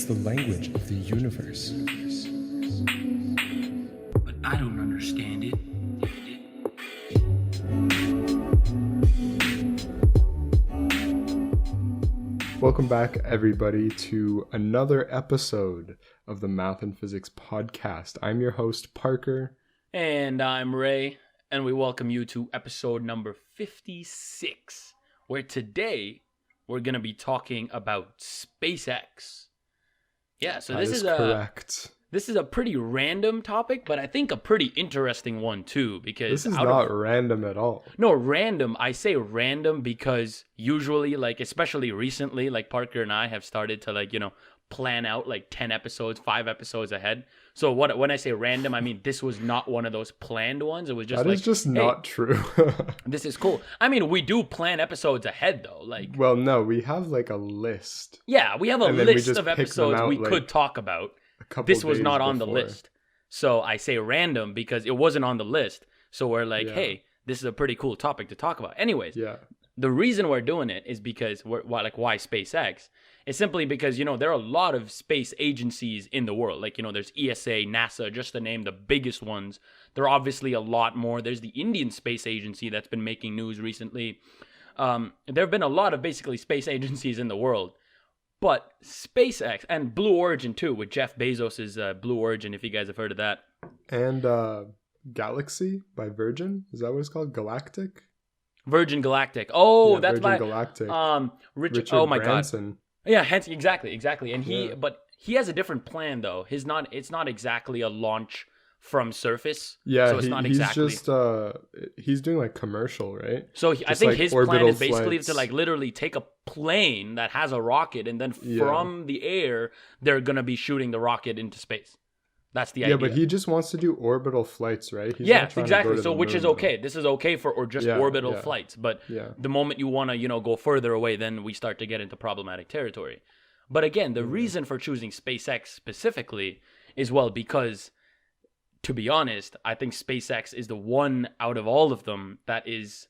It's the language of the universe. But I don't understand it. Welcome back, everybody, to another episode of the Math and Physics Podcast. I'm your host, Parker. And I'm Ray, and we welcome you to episode number 56, where today we're going to be talking about SpaceX. Yeah, so this is correct. This is a pretty random topic, but I think a pretty interesting one too, because this is not random at all. No, random. I say random because usually, like, especially recently, like Parker and I have started to plan out like 10 episodes, 5 episodes ahead. So when I say random, I mean this was not one of those planned ones. It was just that is just not true. This is cool. I mean, we do plan episodes ahead though. Well, no, we have like a list. Yeah, we have a list of episodes we could talk about. This was not on the list. So I say random because it wasn't on the list. So we're like, hey, this is a pretty cool topic to talk about. Anyways, the reason we're doing it is because why SpaceX? It's simply because, there are a lot of space agencies in the world. There's ESA, NASA, just to name the biggest ones. There are obviously a lot more. There's the Indian Space Agency that's been making news recently. There have been a lot of basically space agencies in the world. But SpaceX and Blue Origin too, with Jeff Bezos' Blue Origin, if you guys have heard of that. And Galaxy by Virgin. Is that what it's called? Galactic? Virgin Galactic. Oh, that's Virgin my Galactic. Richard. Oh my Branson. God. Yeah, exactly. And he has a different plan though. It's not exactly a launch from surface. Yeah, so it's not exactly. He's just he's doing like commercial, right? So I think his plan is basically to literally take a plane that has a rocket, and then from the air they're gonna be shooting the rocket into space. That's the idea. Yeah, but he just wants to do orbital flights, right? He's exactly. So which is okay. This is okay for orbital flights. But the moment you want to, go further away, then we start to get into problematic territory. But again, the reason for choosing SpaceX specifically is, because, to be honest, I think SpaceX is the one out of all of them that is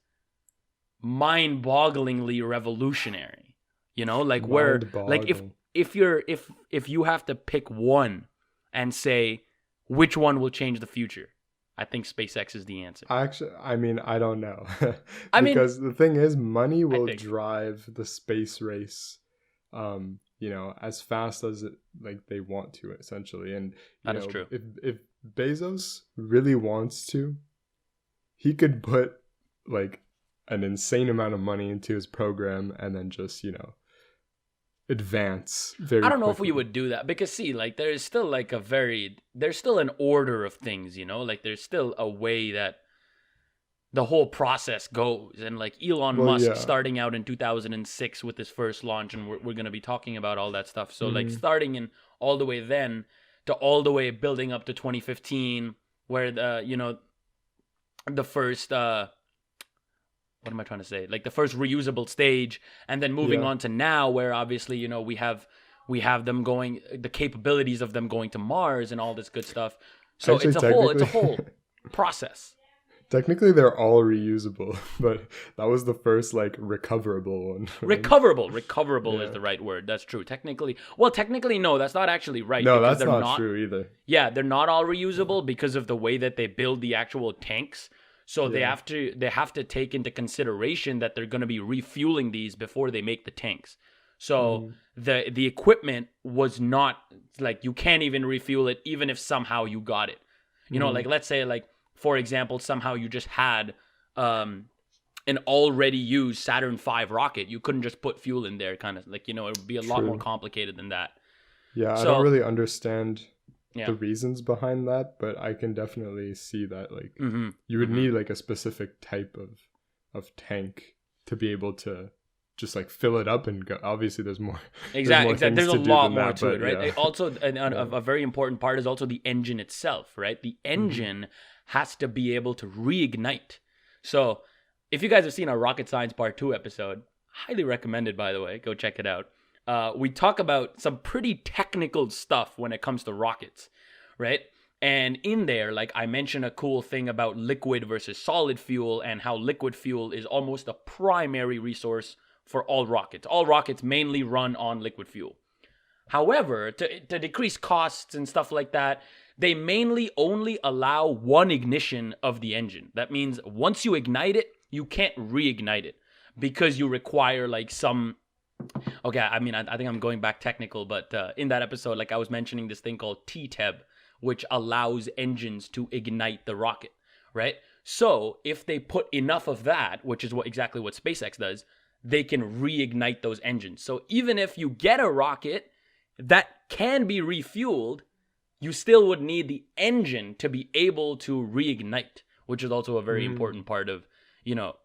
mind-bogglingly revolutionary. If you have to pick one and say which one will change the future, I think SpaceX is the answer. Actually, I don't know. Because the thing is, money will drive the space race, as fast as they want to, essentially. And that is true. If Bezos really wants to, he could put an insane amount of money into his program and then just, advance very I don't know quickly. if we would do that because there's still there's still an order of things, there's still a way that the whole process goes. And Elon Musk starting out in 2006 with his first launch, and we're going to be talking about all that stuff. So starting in all the way then to all the way building up to 2015 where the first what am I trying to say? The first reusable stage, and then moving on to now, where obviously we have them going, the capabilities of them going to Mars and all this good stuff. So actually, it's a whole process. Technically, they're all reusable, but that was the first recoverable one. Right? Recoverable is the right word. That's true. Technically, no, that's not actually right. No, that's not true either. Yeah, they're not all reusable because of the way that they build the actual tanks. So they have to take into consideration that they're going to be refueling these before they make the tanks. So the equipment was not you can't even refuel it even if somehow you got it. Let's say for example, somehow you just had an already used Saturn V rocket. You couldn't just put fuel in there, kind of it would be a lot more complicated than that. Yeah, I don't really understand the reasons behind that, but I can definitely see that you would need a specific type of tank to be able to just fill it up and go. Obviously there's more. Exactly. There's a lot more to it, right? Also, a very important part is also the engine itself, right? The engine has to be able to reignite. So if you guys have seen our Rocket Science Part 2 episode, highly recommended, by the way, go check it out. We talk about some pretty technical stuff when it comes to rockets, right? And in there, I mentioned a cool thing about liquid versus solid fuel and how liquid fuel is almost a primary resource for all rockets. All rockets mainly run on liquid fuel. However, to decrease costs and stuff like that, they mainly only allow one ignition of the engine. That means once you ignite it, you can't reignite it because you require like some... Okay, I mean, I think I'm going back technical, but in that episode, like I was mentioning this thing called TTEB, which allows engines to ignite the rocket, right? So if they put enough of that, which is exactly what SpaceX does, they can reignite those engines. So even if you get a rocket that can be refueled, you still would need the engine to be able to reignite, which is also a very important part of,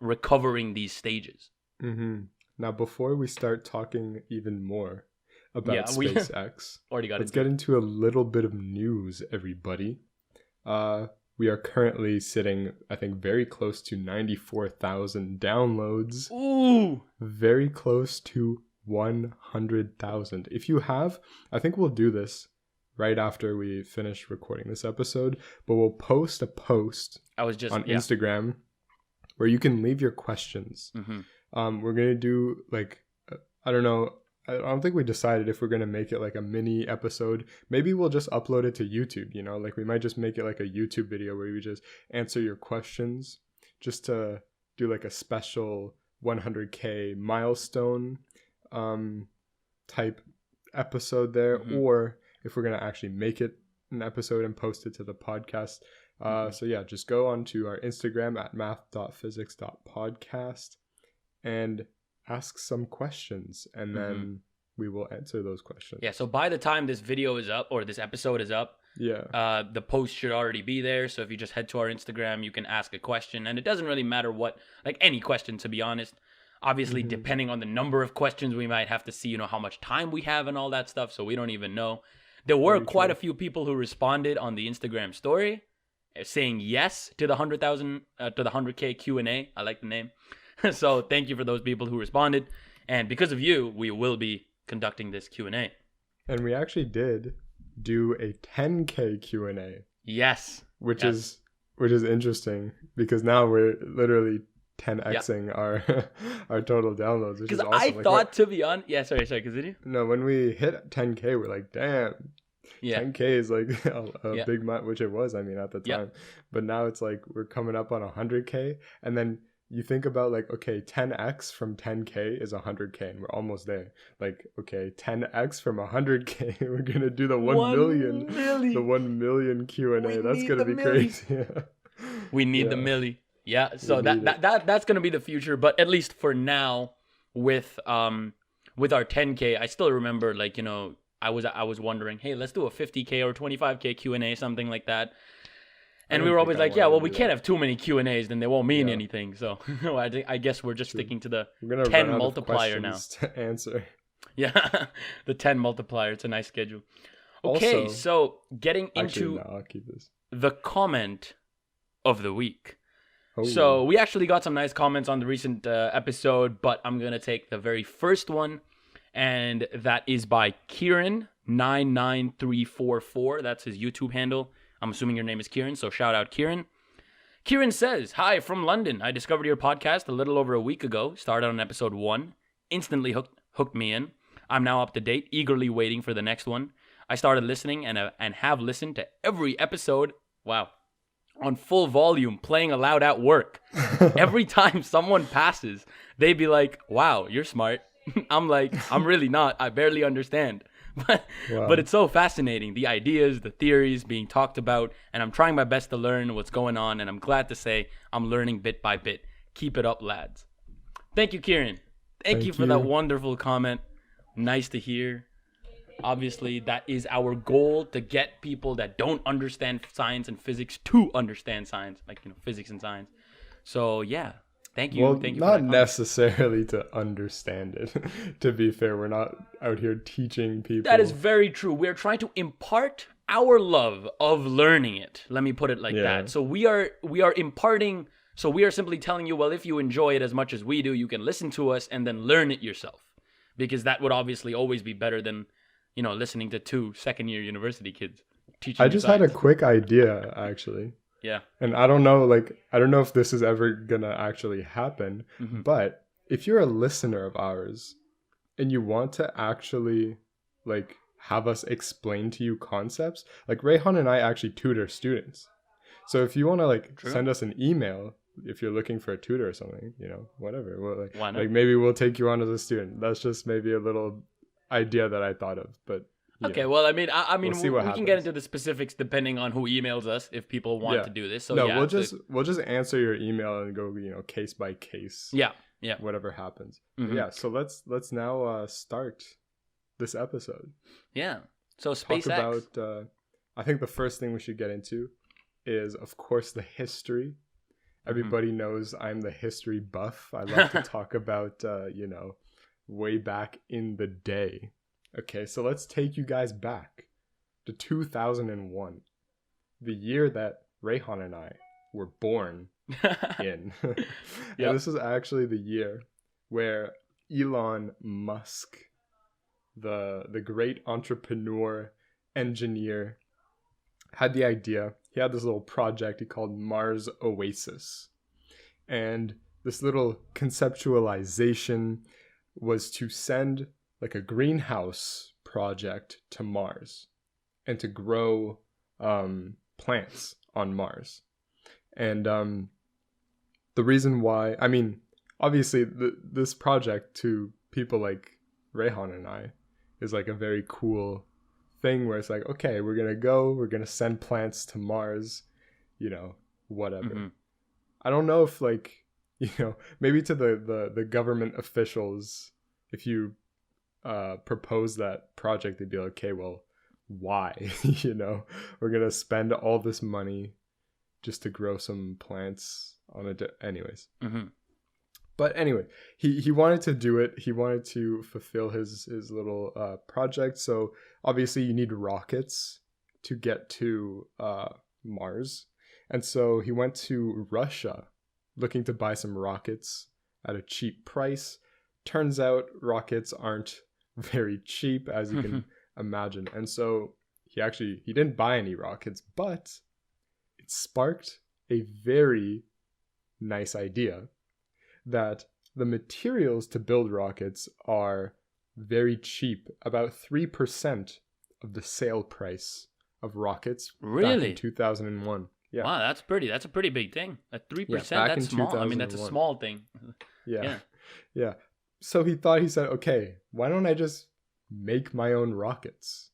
recovering these stages. Mm-hmm. Now, before we start talking even more about SpaceX, let's get into a little bit of news, everybody. We are currently sitting, I think, very close to 94,000 downloads. Ooh! Very close to 100,000. If you have, I think we'll do this right after we finish recording this episode, but we'll post a post on Instagram where you can leave your questions. Mm-hmm. We're going to do I don't know. I don't think we decided if we're going to make it like a mini episode. Maybe we'll just upload it to YouTube, we might just make it like a YouTube video where we just answer your questions, just to do like a special 100K milestone type episode there. Mm-hmm. Or if we're going to actually make it an episode and post it to the podcast. So yeah, just go onto our Instagram at math.physics.podcast and ask some questions, and then we will answer those questions. Yeah, so by the time this video is up, or this episode is up, the post should already be there. So if you just head to our Instagram, you can ask a question, and it doesn't really matter what, like any question, to be honest. Obviously, depending on the number of questions, we might have to see, how much time we have and all that stuff, so we don't even know. There were quite a few people who responded on the Instagram story saying yes to the 100,000 to the 100K Q&A. I like the name. So thank you for those people who responded, and because of you, we will be conducting this Q&A. And we actually did do a 10K Q&A. Yes, which is interesting, because now we're literally 10xing our total downloads, which is awesome. I thought, to be honest, sorry, continue. No, when we hit 10K, we're like, damn. 10K is like a big amount, which it was, at the time. But now it's like we're coming up on 100K, and then you think about 10x from 10K is 100K, and we're almost there. 10x from 100K, we're gonna do the 1 million. The 1 million Q&A. That's gonna be crazy. We need the milli. Yeah, so that's gonna be the future. But at least for now, with our 10K, I still remember I was wondering, hey, let's do a 50K or 25K Q&A, something like that. And we were always like, we can't have too many Q&As, then they won't mean anything. So I guess we're just sticking to the 10 multiplier now. To answer. Yeah, the 10 multiplier. It's a nice schedule. Okay, also, so getting into I'll keep this. The comment of the week. Oh. So we actually got some nice comments on the recent episode, but I'm going to take the very first one, and that is by Kieran99344. That's his YouTube handle. I'm assuming your name is Kieran, so shout out Kieran. Kieran says, "Hi, from London. I discovered your podcast a little over a week ago. Started on episode 1. Instantly hooked me in. I'm now up to date, eagerly waiting for the next one. I started listening and have listened to every episode. Wow. On full volume, playing aloud at work. Every time someone passes, they be like, wow, you're smart. I'm like, I'm really not. I barely understand. But it's so fascinating, the ideas, the theories being talked about, and I'm trying my best to learn what's going on, and I'm glad to say I'm learning bit by bit. Keep it up, lads." Thank you, Kieran. Thank you for that wonderful comment. Nice to hear. Obviously, that is our goal, to get people that don't understand science and physics to understand science, physics and science. So, yeah. Thank you. Well, thank you. Not necessarily to understand it. To be fair, we're not out here teaching people. That is very true. We're trying to impart our love of learning it. Let me put it like that. So we are imparting. So we are simply telling you, well, if you enjoy it as much as we do, you can listen to us and then learn it yourself, because that would obviously always be better than listening to 2 second-year university kids teaching. I just had a quick idea, actually. Yeah. And I don't know if this is ever gonna actually happen, but if you're a listener of ours and you want to actually have us explain to you concepts. Like Rayhan and I actually tutor students. So if you want to like send us an email, if you're looking for a tutor or something, you know, whatever. We'll, Why not? like maybe we'll take you on as a student. That's just maybe a little idea that I thought of, but okay. Well, I mean, we'll we can get into the specifics depending on who emails us if people want to do this. So no, we'll just answer your email and go, you know, case by case. Yeah. Whatever happens. Yeah. So let's now start this episode. Yeah. So SpaceX. Talk about. I think the first thing we should get into is, of course, the history. Everybody knows I'm the history buff. I love to talk about, you know, way back in the day. Okay, so let's take you guys back to 2001, the year that Rayhan and I were born in. And this is actually the year where Elon Musk, the great entrepreneur, engineer, had the idea. He had this little project he called Mars Oasis. And this little conceptualization was to send like a greenhouse project to Mars and to grow plants on Mars. And the reason why, I mean, obviously this project to people like Rayhan and I is like a very cool thing where it's like, okay, we're gonna send plants to Mars, you know, whatever. I don't know if like, you know, maybe to the government officials, if you propose that project, they'd be like, okay, well, why? You know, we're gonna spend all this money just to grow some plants on it. Anyways. But anyway, he wanted to do it. He wanted to fulfill his little project. So obviously you need rockets to get to Mars. And so he went to Russia looking to buy some rockets at a cheap price. Turns out rockets aren't very cheap, as you can imagine. And so he didn't buy any rockets, but it sparked a very nice idea that the materials to build rockets are very cheap, about 3% of the sale price of rockets back in 2001. Yeah. Wow, that's a pretty big thing. At 3%, that's small. I mean, that's a small thing. Yeah. So he said, okay, why don't I just make my own rockets?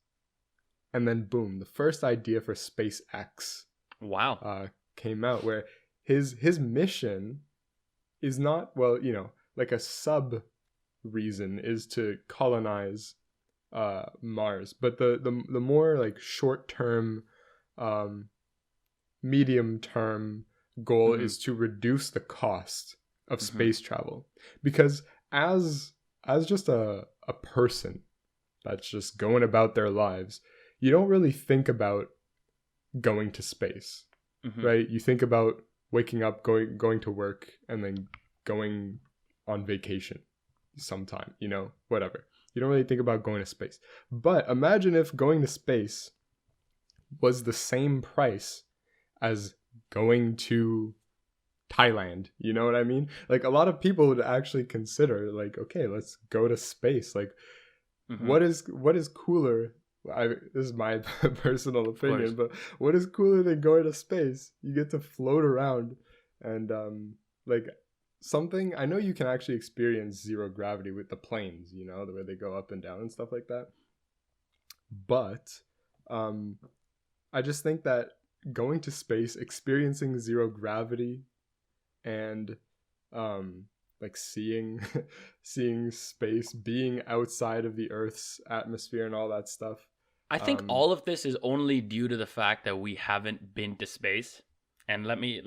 And then boom, the first idea for SpaceX came out, where his mission is not, well, you know, like a sub reason is to colonize Mars, but the more like short term, medium term goal is to reduce the cost of space travel. Because as just a person that's just going about their lives, you don't really think about going to space, right? You think about waking up, going to work, and then going on vacation sometime, you know, whatever. You don't really think about going to space. But imagine if going to space was the same price as going to Thailand. You know what I mean? Like, a lot of people would actually consider, like, okay, let's go to space. Like, what is cooler? This is my personal opinion, but what is cooler than going to space? You get to float around, and like, something, I know you can actually experience zero gravity with the planes, you know, the way they go up and down and stuff like that. But I just think that going to space, experiencing zero gravity, and like seeing space, being outside of the Earth's atmosphere and all that stuff. I think all of this is only due to the fact that we haven't been to space. And let me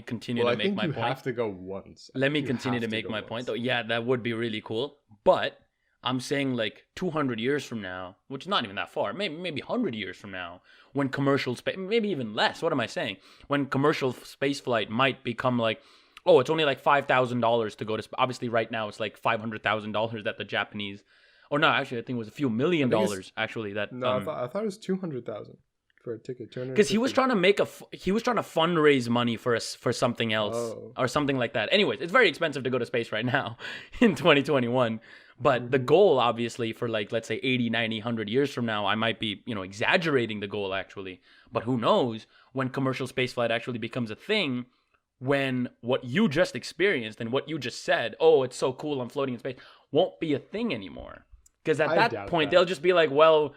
continue to make my point. You have to go once. Let me continue to make my point, though. Yeah, that would be really cool. But I'm saying like 200 years from now, which is not even that far, maybe 100 years from now, when commercial space, maybe even less. What am I saying? When commercial space flight might become like, oh, it's only like $5,000 to go to space. Obviously, right now it's like $500,000 that the Japanese. Oh no, actually, I think it was a few $1 million. Actually, that no, I thought it was 200,000. For a ticket, because he was trying to fundraise money for something else or something like that. Anyways, it's very expensive to go to space right now in 2021. But the goal, obviously, for like, let's say 80, 90, 100 years from now, I might be, exaggerating the goal actually. But who knows when commercial spaceflight actually becomes a thing, when what you just experienced and what you just said, oh, it's so cool, I'm floating in space, won't be a thing anymore. Because at that point, they'll just be like, well,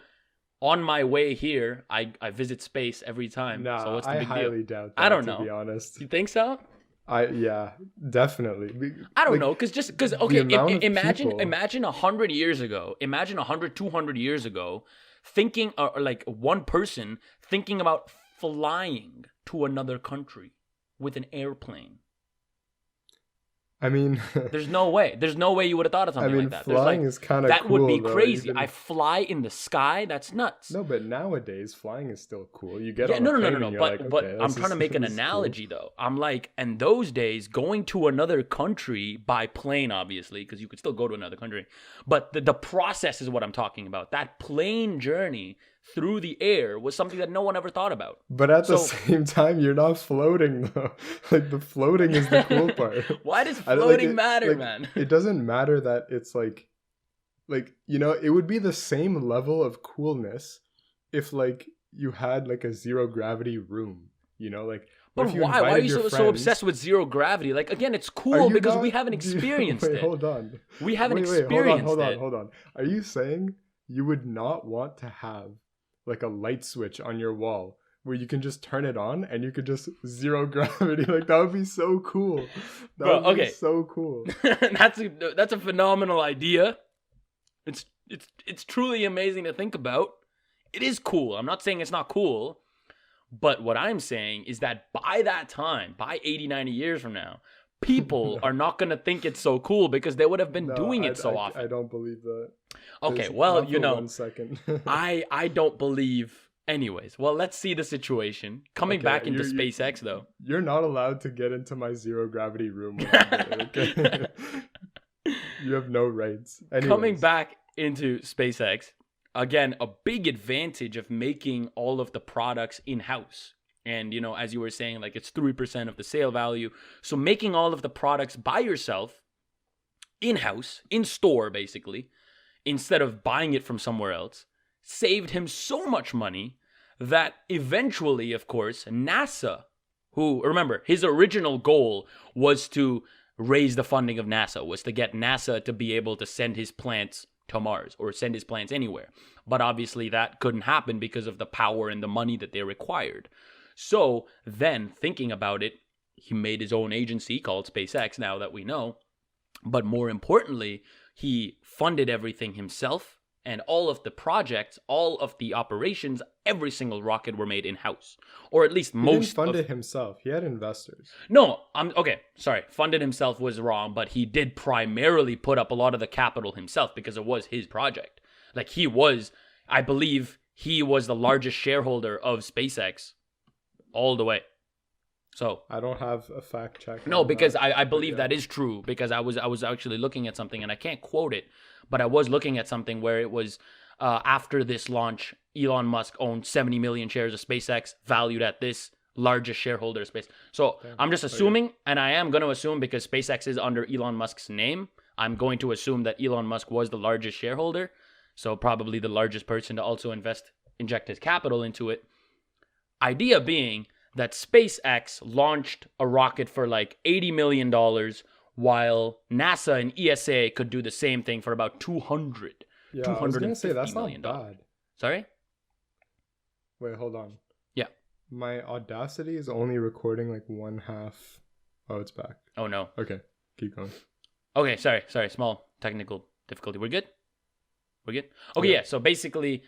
on my way here, I visit space every time. Nah, so what's the big deal? I highly doubt that, I don't know. To be honest. You think so? Yeah, definitely. I don't know, because okay, imagine 100 years ago, 200 years ago, thinking, or like one person thinking about flying to another country with an airplane. I mean, there's no way you would have thought of something like that. Flying is kind of cool. That would be crazy. Even... I fly in the sky. That's nuts. No, but nowadays flying is still cool. You get on a plane. No. But I'm trying to make an analogy though. I'm like, in those days, going to another country by plane, obviously, because you could still go to another country. But the process is what I'm talking about. That plane journey through the air was something that no one ever thought about. But at the same time, you're not floating though. Like the floating is the cool part. Why does floating matter, man? It doesn't matter that it's like it would be the same level of coolness if like you had like a zero gravity room, like. But why? Why are you so obsessed with zero gravity? Like, again, it's cool because we haven't experienced it. Hold on. We haven't experienced it. Hold on. Are you saying you would not want to have like a light switch on your wall where you can just turn it on and you could just zero gravity? Like, that would be so cool. That would be so cool. That's a phenomenal idea. It's truly amazing to think about. It is cool. I'm not saying it's not cool. But what I'm saying is that by that time, by 80, 90 years from now, people are not going to think it's so cool because they would have been doing it so often. I don't believe that. Okay, well, 1 second. I don't believe. Anyways, well, let's see the situation. Coming back into SpaceX, though. You're not allowed to get into my zero gravity room. Okay? You have no rights. Anyways. Coming back into SpaceX, again, a big advantage of making all of the products in-house. And, as you were saying, like it's 3% of the sale value. So making all of the products by yourself, in-house, in-store, basically, instead of buying it from somewhere else, saved him so much money that eventually, of course, NASA, who, remember, his original goal was to raise the funding of NASA, was to get NASA to be able to send his plants to Mars or send his plants anywhere. But obviously that couldn't happen because of the power and the money that they required. So then, thinking about it, he made his own agency called SpaceX, now that we know. But more importantly, he funded everything himself, and all of the projects, all of the operations, every single rocket were made in-house. Or at least most He didn't fund it himself. He had investors. No, funded himself was wrong, but he did primarily put up a lot of the capital himself because it was his project. Like I believe he was the largest shareholder of SpaceX all the way. So I don't have a fact check. No, because I believe that is true, because I was actually looking at something, and I can't quote it, but I was looking at something where it was after this launch, Elon Musk owned 70 million shares of SpaceX, valued at this, largest shareholder of space. So I'm just assuming, and I am going to assume because SpaceX is under Elon Musk's name, I'm going to assume that Elon Musk was the largest shareholder, so probably the largest person to also inject his capital into it. Idea being that SpaceX launched a rocket for like $80 million, while NASA and ESA could do the same thing for about $250 I was gonna say that's million. Not bad. Sorry? Wait, hold on. Yeah. My Audacity is only recording like 1/2. Oh, it's back. Oh no. Okay, keep going. Okay, sorry. Small technical difficulty. We're good? Okay, yeah. So basically,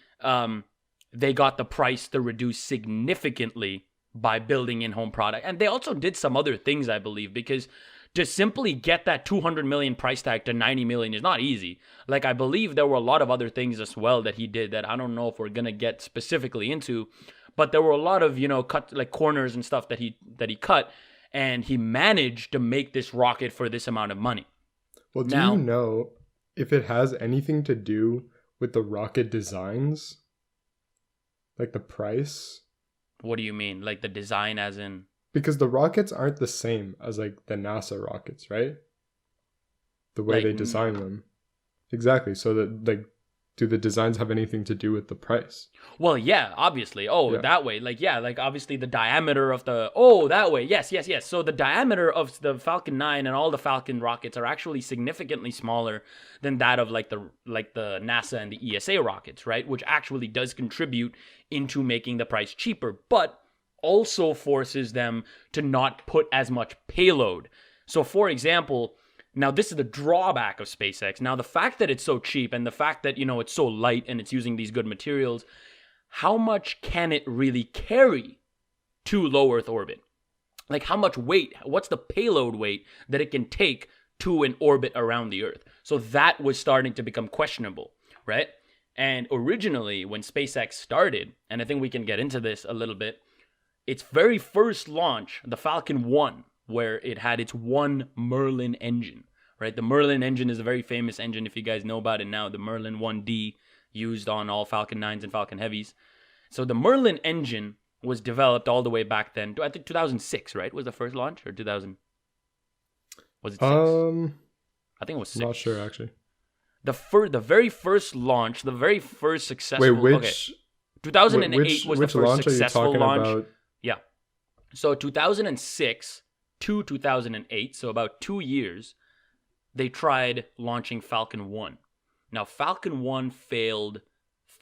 they got the price to reduce significantly by building in-home product. And they also did some other things, I believe, because to simply get that 200 million price tag to 90 million is not easy. Like, I believe there were a lot of other things as well that he did that I don't know if we're going to get specifically into, but there were a lot of, cut like corners and stuff that he cut, and he managed to make this rocket for this amount of money. Well, do you know if it has anything to do with the rocket designs? Like the price? What do you mean? Like the design as in? Because the rockets aren't the same as like the NASA rockets, right? The way they design them. Exactly. So that, like, do the designs have anything to do with the price? Well, yeah, obviously. Oh, Yeah. that way. Like, yeah, like obviously the diameter of the... Oh, that way. Yes. So the diameter of the Falcon 9 and all the Falcon rockets are actually significantly smaller than that of like the NASA and the ESA rockets, right? Which actually does contribute into making the price cheaper, but also forces them to not put as much payload. So, for example... Now, this is the drawback of SpaceX. Now, the fact that it's so cheap and the fact that, you know, it's so light and it's using these good materials, how much can it really carry to low Earth orbit? Like, how much weight, what's the payload weight that it can take to an orbit around the Earth? So that was starting to become questionable, right? And originally, when SpaceX started, and I think we can get into this a little bit, its very first launch, the Falcon 1, where it had its one Merlin engine, right? The Merlin engine is a very famous engine, if you guys know about it now, the Merlin 1D, used on all Falcon 9s and Falcon Heavies. So the Merlin engine was developed all the way back then. I think 2006, right? Was the first launch? Or 2000? Was it 6? I think it was 6. I'm not sure, actually. The very first launch, the very first successful... Wait, which... Okay. 2008 was the first successful launch. About? Yeah. So 2006... to 2008, so about 2 years, they tried launching Falcon 1. Now, Falcon 1 failed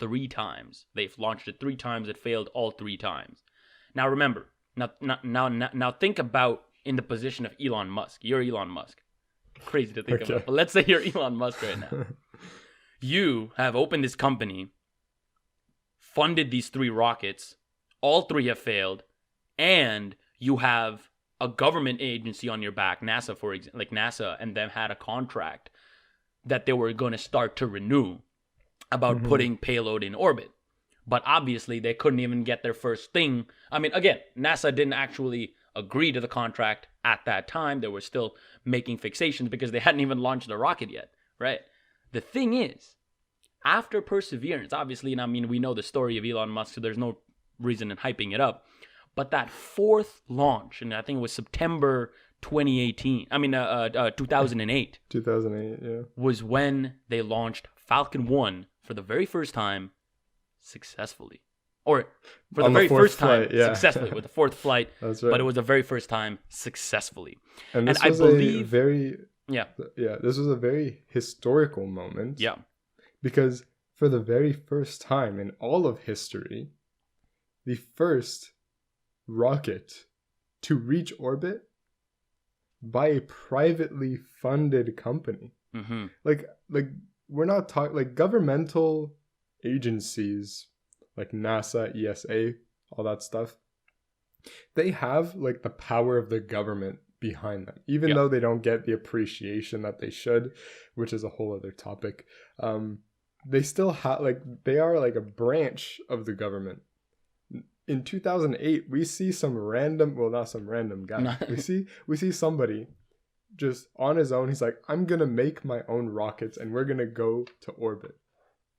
3 times. They've launched it 3 times. It failed all 3 times. Now, remember, now think about in the position of Elon Musk. You're Elon Musk. Crazy to think about, but let's say you're Elon Musk right now. You have opened this company, funded these 3 rockets, all 3 have failed, and you have a government agency on your back, NASA, for example, like NASA, and them had a contract that they were going to start to renew about putting payload in orbit. But obviously, they couldn't even get their first thing. I mean, again, NASA didn't actually agree to the contract at that time. They were still making fixations because they hadn't even launched the rocket yet, right? The thing is, after perseverance, obviously, and I mean, we know the story of Elon Musk, so there's no reason in hyping it up. But that 4th launch, and I think it was September 2018, 2008. 2008, yeah. Was when they launched Falcon 1 for the very first time successfully. Or for the very first time successfully, with the 4th flight. That's right. But it was the very first time successfully. And this was a very... Yeah, this was a very historical moment. Yeah. Because for the very first time in all of history, the first rocket to reach orbit by a privately funded company. Like we're not talking like governmental agencies like NASA, ESA, all that stuff. They have like the power of the government behind them, even though they don't get the appreciation that they should, which is a whole other topic. They still have they are like a branch of the government. In 2008, we see some random, well, not some random guy. We see somebody just on his own. He's like, I'm going to make my own rockets and we're going to go to orbit.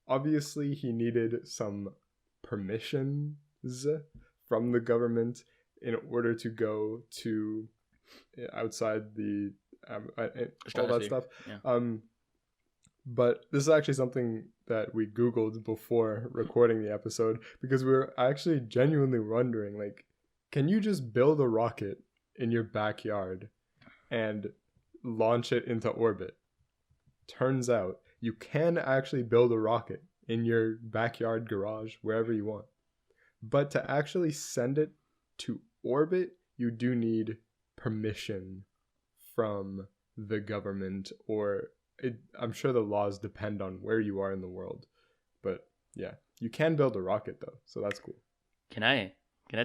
Obviously, he needed some permissions from the government in order to go to outside the all that stuff. Yeah. But this is actually something that we Googled before recording the episode because we were actually genuinely wondering, like, can you just build a rocket in your backyard and launch it into orbit? Turns out you can actually build a rocket in your backyard, garage, wherever you want. But to actually send it to orbit, you do need permission from the government or... I'm sure the laws depend on where you are in the world, but yeah, you can build a rocket though, so that's cool. Can I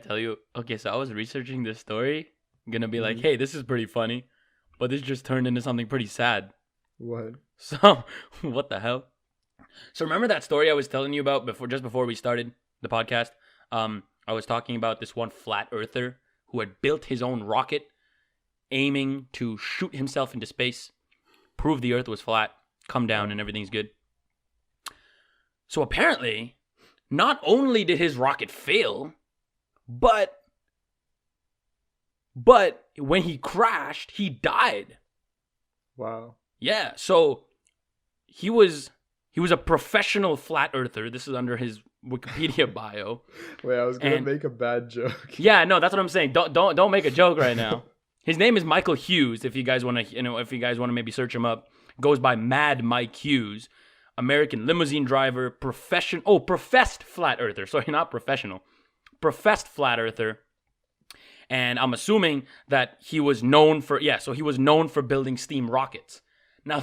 tell you? Okay, so I was researching this story. I'm gonna be like, hey, this is pretty funny, but this just turned into something pretty sad. What? So, what the hell? So remember that story I was telling you about before we started the podcast? I was talking about this one flat earther who had built his own rocket, aiming to shoot himself into space. Prove the Earth was flat, come down, and everything's good. So apparently, not only did his rocket fail, but when he crashed, he died. Wow. Yeah, so he was a professional flat earther. This is under his Wikipedia bio. Wait, I was gonna make a bad joke. Yeah, no, that's what I'm saying. Don't make a joke right now. His name is Michael Hughes. If you guys want to, maybe search him up, goes by Mad Mike Hughes, American limousine driver, professed flat earther. Sorry, not professional, professed flat earther. And I'm assuming that he was known for building steam rockets. Now,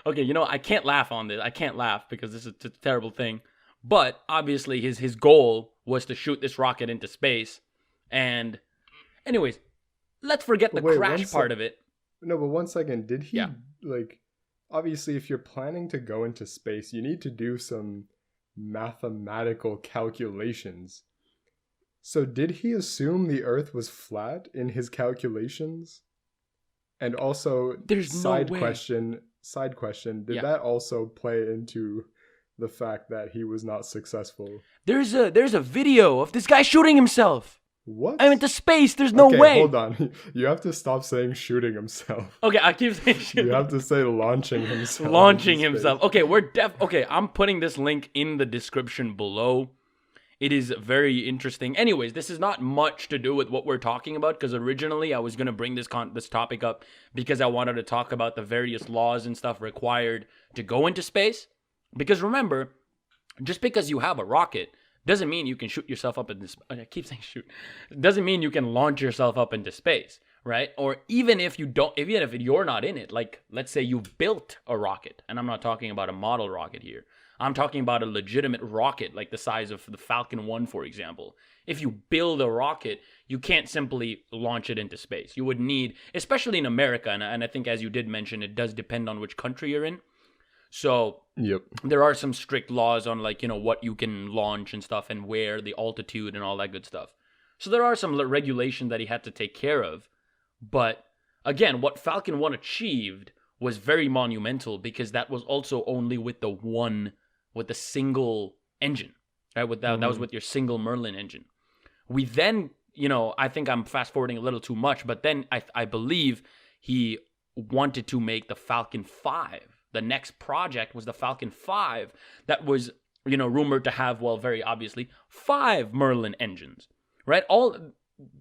okay, I can't laugh on this. I can't laugh because this is a terrible thing. But obviously, his goal was to shoot this rocket into space. And, anyways, let's forget the crash part of it. No, but 1 second. Did he, obviously, if you're planning to go into space, you need to do some mathematical calculations. So did he assume the Earth was flat in his calculations? And also, side question, did that also play into the fact that he was not successful? There's a video of this guy shooting himself. What? I went to space. There's no way. Hold on. You have to stop saying shooting himself. Okay, I keep saying shooting. You have to say launching himself. Launching himself. Okay, okay, I'm putting this link in the description below. It is very interesting. Anyways, this is not much to do with what we're talking about, because originally I was going to bring this topic up because I wanted to talk about the various laws and stuff required to go into space. Because remember, just because you have a rocket doesn't mean you can shoot yourself up into space. I keep saying shoot. Doesn't mean you can launch yourself up into space, right? Or even if you're not in it, like let's say you built a rocket, and I'm not talking about a model rocket here. I'm talking about a legitimate rocket, like the size of the Falcon 1, for example. If you build a rocket, you can't simply launch it into space. You would need, especially in America, and I think as you did mention, it does depend on which country you're in. So there are some strict laws on what you can launch and stuff, and where, the altitude and all that good stuff. So there are some regulations that he had to take care of. But again, what Falcon 1 achieved was very monumental, because that was also only with the single engine, right? That was with your single Merlin engine. We then, I think I'm fast forwarding a little too much, but then I believe he wanted to make the Falcon 5. The next project was the Falcon 5 that was, rumored to have, very obviously, 5 Merlin engines, right? All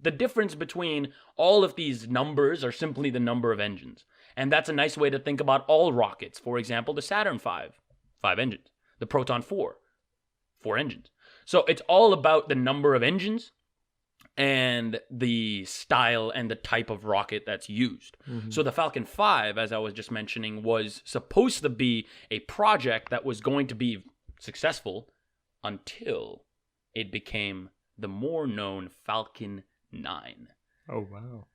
the difference between all of these numbers are simply the number of engines. And that's a nice way to think about all rockets. For example, the Saturn 5 engines. The Proton 4 engines. So it's all about the number of engines and the style and the type of rocket that's used. Mm-hmm. So the Falcon 5, as I was just mentioning, was supposed to be a project that was going to be successful until it became the more known Falcon 9. Oh, wow.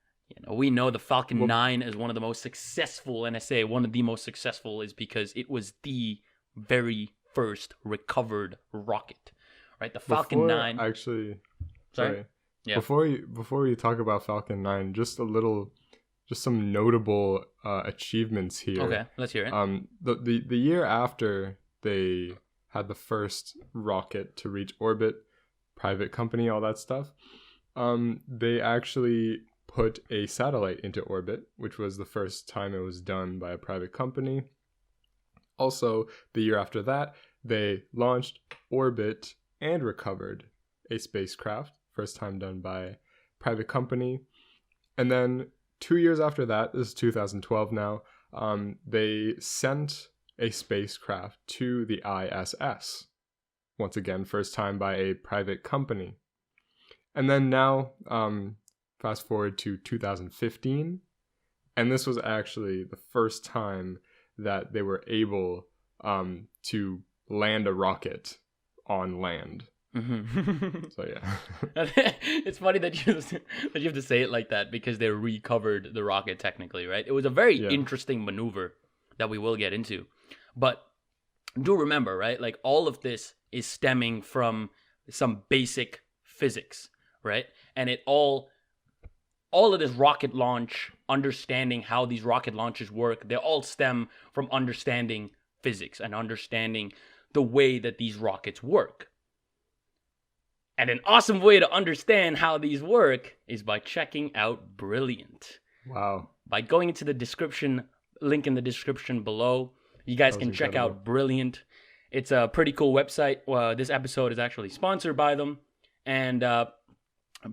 We know the Falcon 9 is one of the most successful, and I say one of the most successful is because it was the very first recovered rocket, right? The Falcon 9. Actually, sorry. Yeah. Before you talk about Falcon 9, just some notable achievements here. Okay, let's hear it. The year after they had the first rocket to reach orbit, private company, all that stuff, they actually put a satellite into orbit, which was the first time it was done by a private company. Also, the year after that, they launched, orbit, and recovered a spacecraft, first time done by a private company. And then 2 years after that, this is 2012 now, they sent a spacecraft to the ISS. Once again, first time by a private company. And then now, fast forward to 2015, and this was actually the first time that they were able to land a rocket on land. Mm-hmm. So yeah, it's funny that you have to say it like that, because they recovered the rocket technically, right? It was a very interesting maneuver that we will get into, but do remember, right? Like, all of this is stemming from some basic physics, right? And all of this rocket launch, understanding how these rocket launches work, they all stem from understanding physics and understanding the way that these rockets work. And an awesome way to understand how these work is by checking out Brilliant. Wow. By going into the description, link in the description below, You guys can check out Brilliant. It's a pretty cool website. This episode is actually sponsored by them. And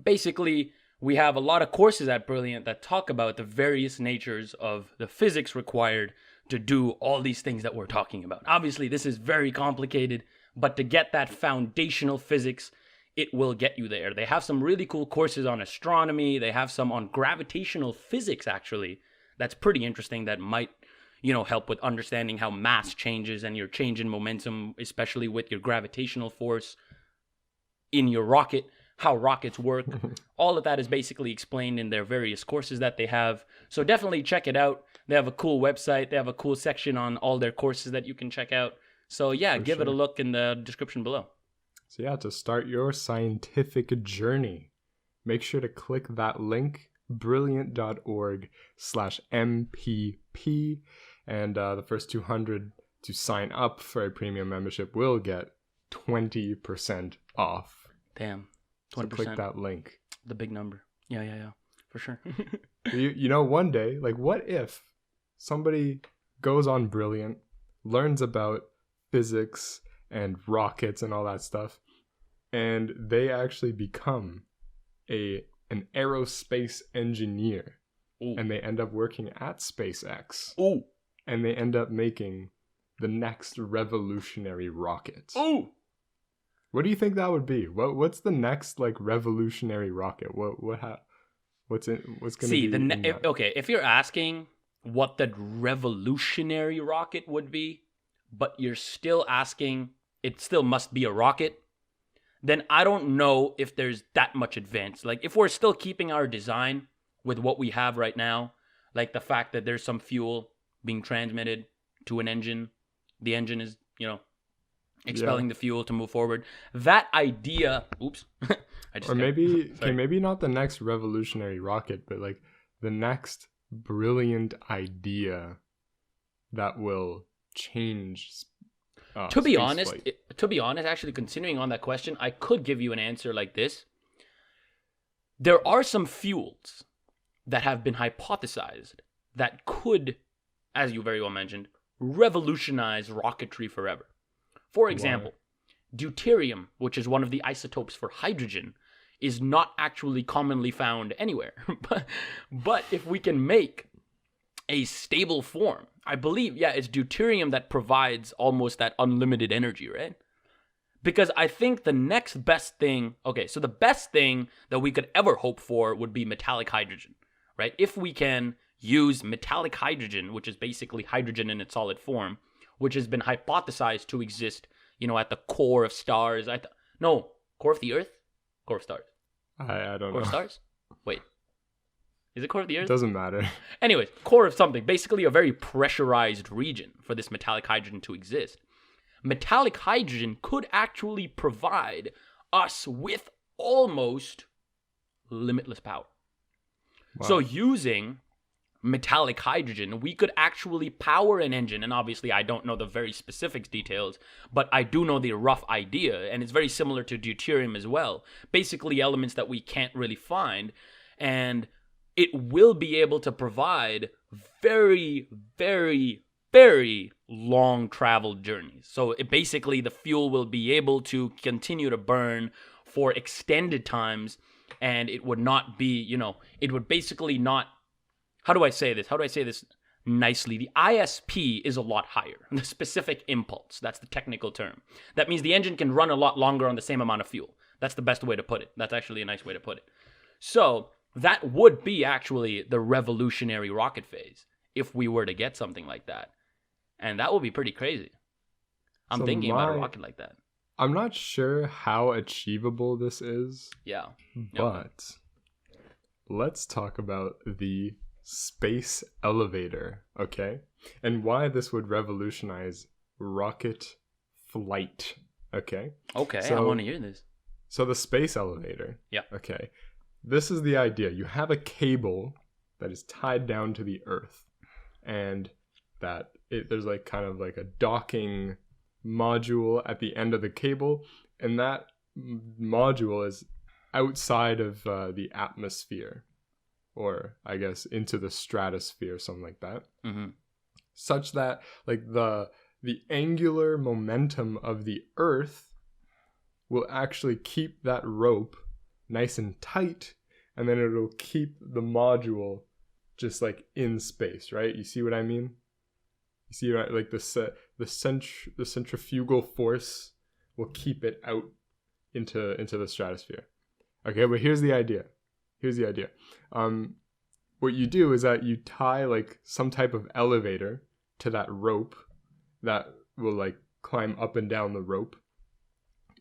basically, we have a lot of courses at Brilliant that talk about the various natures of the physics required to do all these things that we're talking about. Obviously, this is very complicated, but to get that foundational physics, it will get you there. They have some really cool courses on astronomy. They have some on gravitational physics, actually. That's pretty interesting. That might, help with understanding how mass changes and your change in momentum, especially with your gravitational force in your rocket, how rockets work. All of that is basically explained in their various courses that they have. So definitely check it out. They have a cool website. They have a cool section on all their courses that you can check out. So yeah, give it a look in the description below. So yeah, to start your scientific journey, make sure to click that link, brilliant.org/MPP. And the first 200 to sign up for a premium membership will get 20% off. Damn, 20%. So click that link. The big number. Yeah, for sure. One day, what if somebody goes on Brilliant, learns about physics and rockets and all that stuff, and they actually become an aerospace engineer. Ooh. And they end up working at SpaceX. Ooh. And they end up making the next revolutionary rocket. Ooh. What do you think that would be? What's the next revolutionary rocket? What's going to be? Okay, if you're asking what the revolutionary rocket would be, but you're still asking it still must be a rocket, then I don't know if there's that much advance. If we're still keeping our design with what we have right now, the fact that there's some fuel being transmitted to an engine, the engine is, expelling the fuel to move forward. That idea, maybe not the next revolutionary rocket, but the next brilliant idea that will change. To be honest, actually continuing on that question, I could give you an answer like this. There are some fuels that have been hypothesized that could, as you very well mentioned, revolutionize rocketry forever. For example, deuterium, which is one of the isotopes for hydrogen, is not actually commonly found anywhere. But if we can make a stable form, I believe, it's deuterium that provides almost that unlimited energy, right? Because I think the next best thing, so the best thing that we could ever hope for would be metallic hydrogen, right? If we can use metallic hydrogen, which is basically hydrogen in its solid form, which has been hypothesized to exist, at the core of stars. Core of the Earth? Core of stars. I don't know. Core of stars? Wait. Is it core of the Earth? It doesn't matter. Anyways, core of something. Basically a very pressurized region for this metallic hydrogen to exist. Metallic hydrogen could actually provide us with almost limitless power. Wow. So using metallic hydrogen, we could actually power an engine. And obviously, I don't know the very specific details, but I do know the rough idea. And it's very similar to deuterium as well. Basically, elements that we can't really find. And it will be able to provide very, very, very long travel journeys. So basically, the fuel will be able to continue to burn for extended times. And it would not be, it would basically not. How do I say this nicely? The ISP is a lot higher. The specific impulse, that's the technical term. That means the engine can run a lot longer on the same amount of fuel. That's the best way to put it. That's actually a nice way to put it. So that would be actually the revolutionary rocket phase if we were to get something like that. And that would be pretty crazy. I'm thinking about a rocket like that. I'm not sure how achievable this is. Yeah. But let's talk about the space elevator, okay? And why this would revolutionize rocket flight, okay? Okay, I want to hear this. So the space elevator. Yeah. Okay. This is the idea. You have a cable that is tied down to the Earth, and there's kind of a docking module at the end of the cable, and that module is outside of the atmosphere, or I guess into the stratosphere, something like that. Mm-hmm. such that like the angular momentum of the Earth will actually keep that rope nice and tight, and then it'll keep the module just like in space, right? You see what I mean? You see, right? Like the centrifugal force will keep it out into the stratosphere. Okay, but here's the idea. What you do is that you tie like some type of elevator to that rope that will like climb up and down the rope.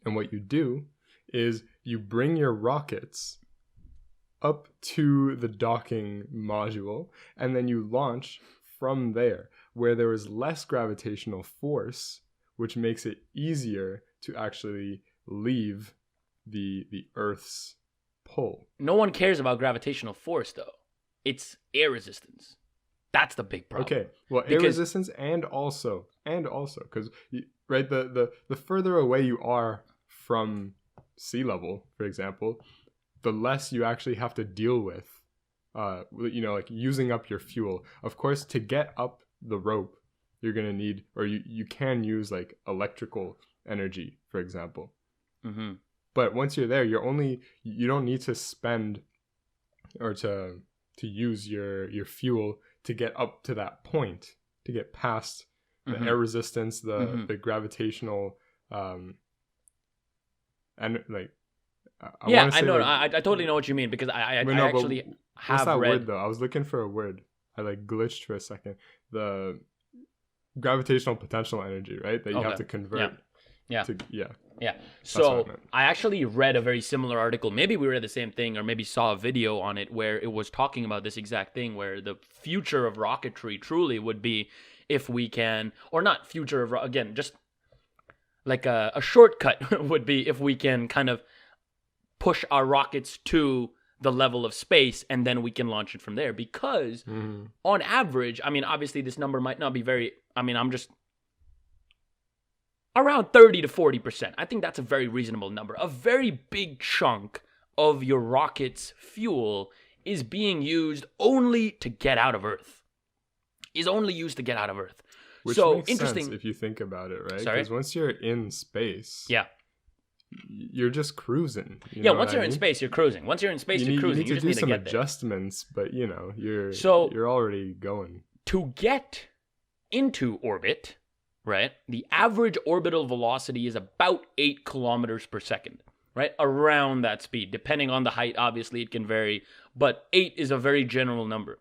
And what you do is you bring your rockets up to the docking module, and then you launch from there, where there is less gravitational force, which makes it easier to actually leave the Earth's pull. No one cares about gravitational force, though. It's air resistance. That's the big problem. Okay, well, air resistance and also because right, the further away you are from sea level, for example, the less you actually have to deal with, like using up your fuel. Of course, to get up the rope, you're gonna need, or you can use like electrical energy, for example. Mm-hmm. But once you're there, you don't need to spend or to use your fuel to get up to that point, to get past the air resistance, the gravitational, and like. I know. I totally know what you mean, because I actually have what's that read. Word though? I was looking for a word. I like glitched for a second. The gravitational potential energy, right? That you have to convert. Yeah. Yeah. So I actually read a very similar article. Maybe we read the same thing, or maybe saw a video on it where it was talking about this exact thing, where the future of rocketry truly would be if we can, or not future of, again, just like a shortcut would be if we can kind of push our rockets to the level of space, and then we can launch it from there. Because on average, I mean, obviously this number might not be very, I'm just around 30 to 40%. I think that's a very reasonable number. A very big chunk of your rocket's fuel is being used only to get out of Earth. Which so makes interesting sense if you think about it, right? Sorry? Because once you're in space, you're just cruising. Once you're in space, you're cruising. Once you're in space, you're cruising. You need to do some get adjustments, but you're already going. To get into orbit, right? The average orbital velocity is about 8 kilometers per second, right? Around that speed. Depending on the height, obviously it can vary, but 8 is a very general number.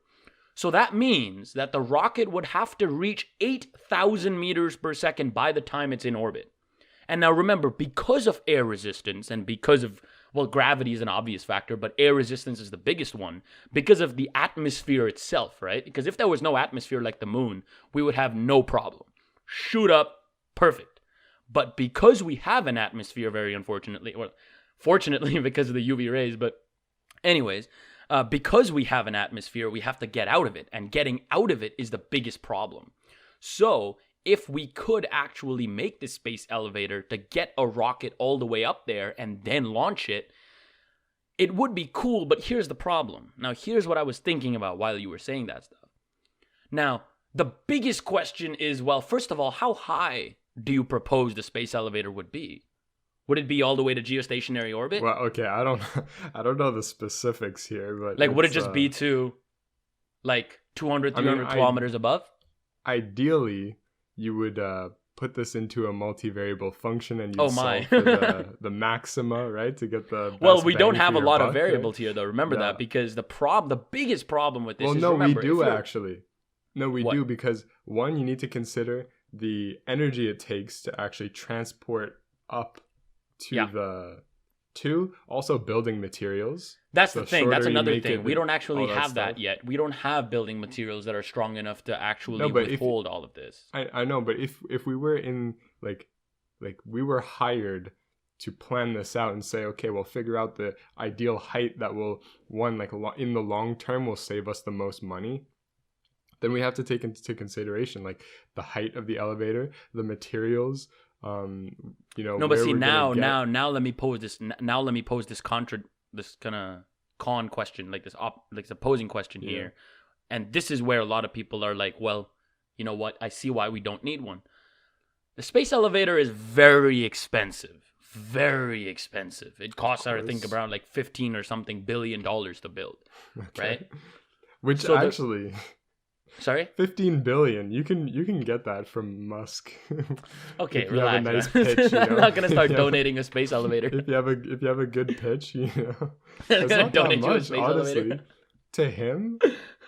So that means that the rocket would have to reach 8,000 meters per second by the time it's in orbit. And now remember, because of air resistance and because of, well, gravity is an obvious factor, but air resistance is the biggest one, because of the atmosphere itself, right? Because if there was no atmosphere like the moon, we would have no problem. Shoot up, perfect. But because we have an atmosphere, very unfortunately, or fortunately because of the UV rays, but anyways, because we have an atmosphere, we have to get out of it, and getting out of it is the biggest problem. So if we could actually make this space elevator to get a rocket all the way up there and then launch it, it would be cool, but here's the problem. Now, here's what I was thinking about while you were saying that stuff. Now, the biggest question is, well, first of all, how high do you propose the space elevator would be? Would it be all the way to geostationary orbit? Well, okay, I don't know the specifics here, but like, would it just be to like 200, 300 kilometers above? Ideally, you would put this into a multivariable function, and you solve for the maxima, right, to get the best. Well, we don't have a lot buck, of variables here, though. Remember that, because the biggest problem with this is, remember, we do actually. No, we do, because one, you need to consider the energy it takes to actually transport up to the two. Also, building materials. That's the thing. That's another thing. We don't actually have that yet. We don't have building materials that are strong enough to actually withhold all of this. I know, but if we were in like we were hired to plan this out and say, okay, we'll figure out the ideal height that will, in the long term will save us the most money, then we have to take into consideration like the height of the elevator, the materials. No, but see, now let me pose this. Now let me pose this this kind of con question, like this opposing question here, and this is where a lot of people are like, well, you know what? I see why we don't need one. The space elevator is very expensive. Very expensive. It costs, I think, around like 15 or something billion dollars to build, right? Which so actually, sorry, 15 billion. You can get that from Musk. Okay, if you relax. have a nice pitch, I'm not gonna start donating a space elevator. If you have a good pitch, you know, it's not that much, honestly. Elevator. To him.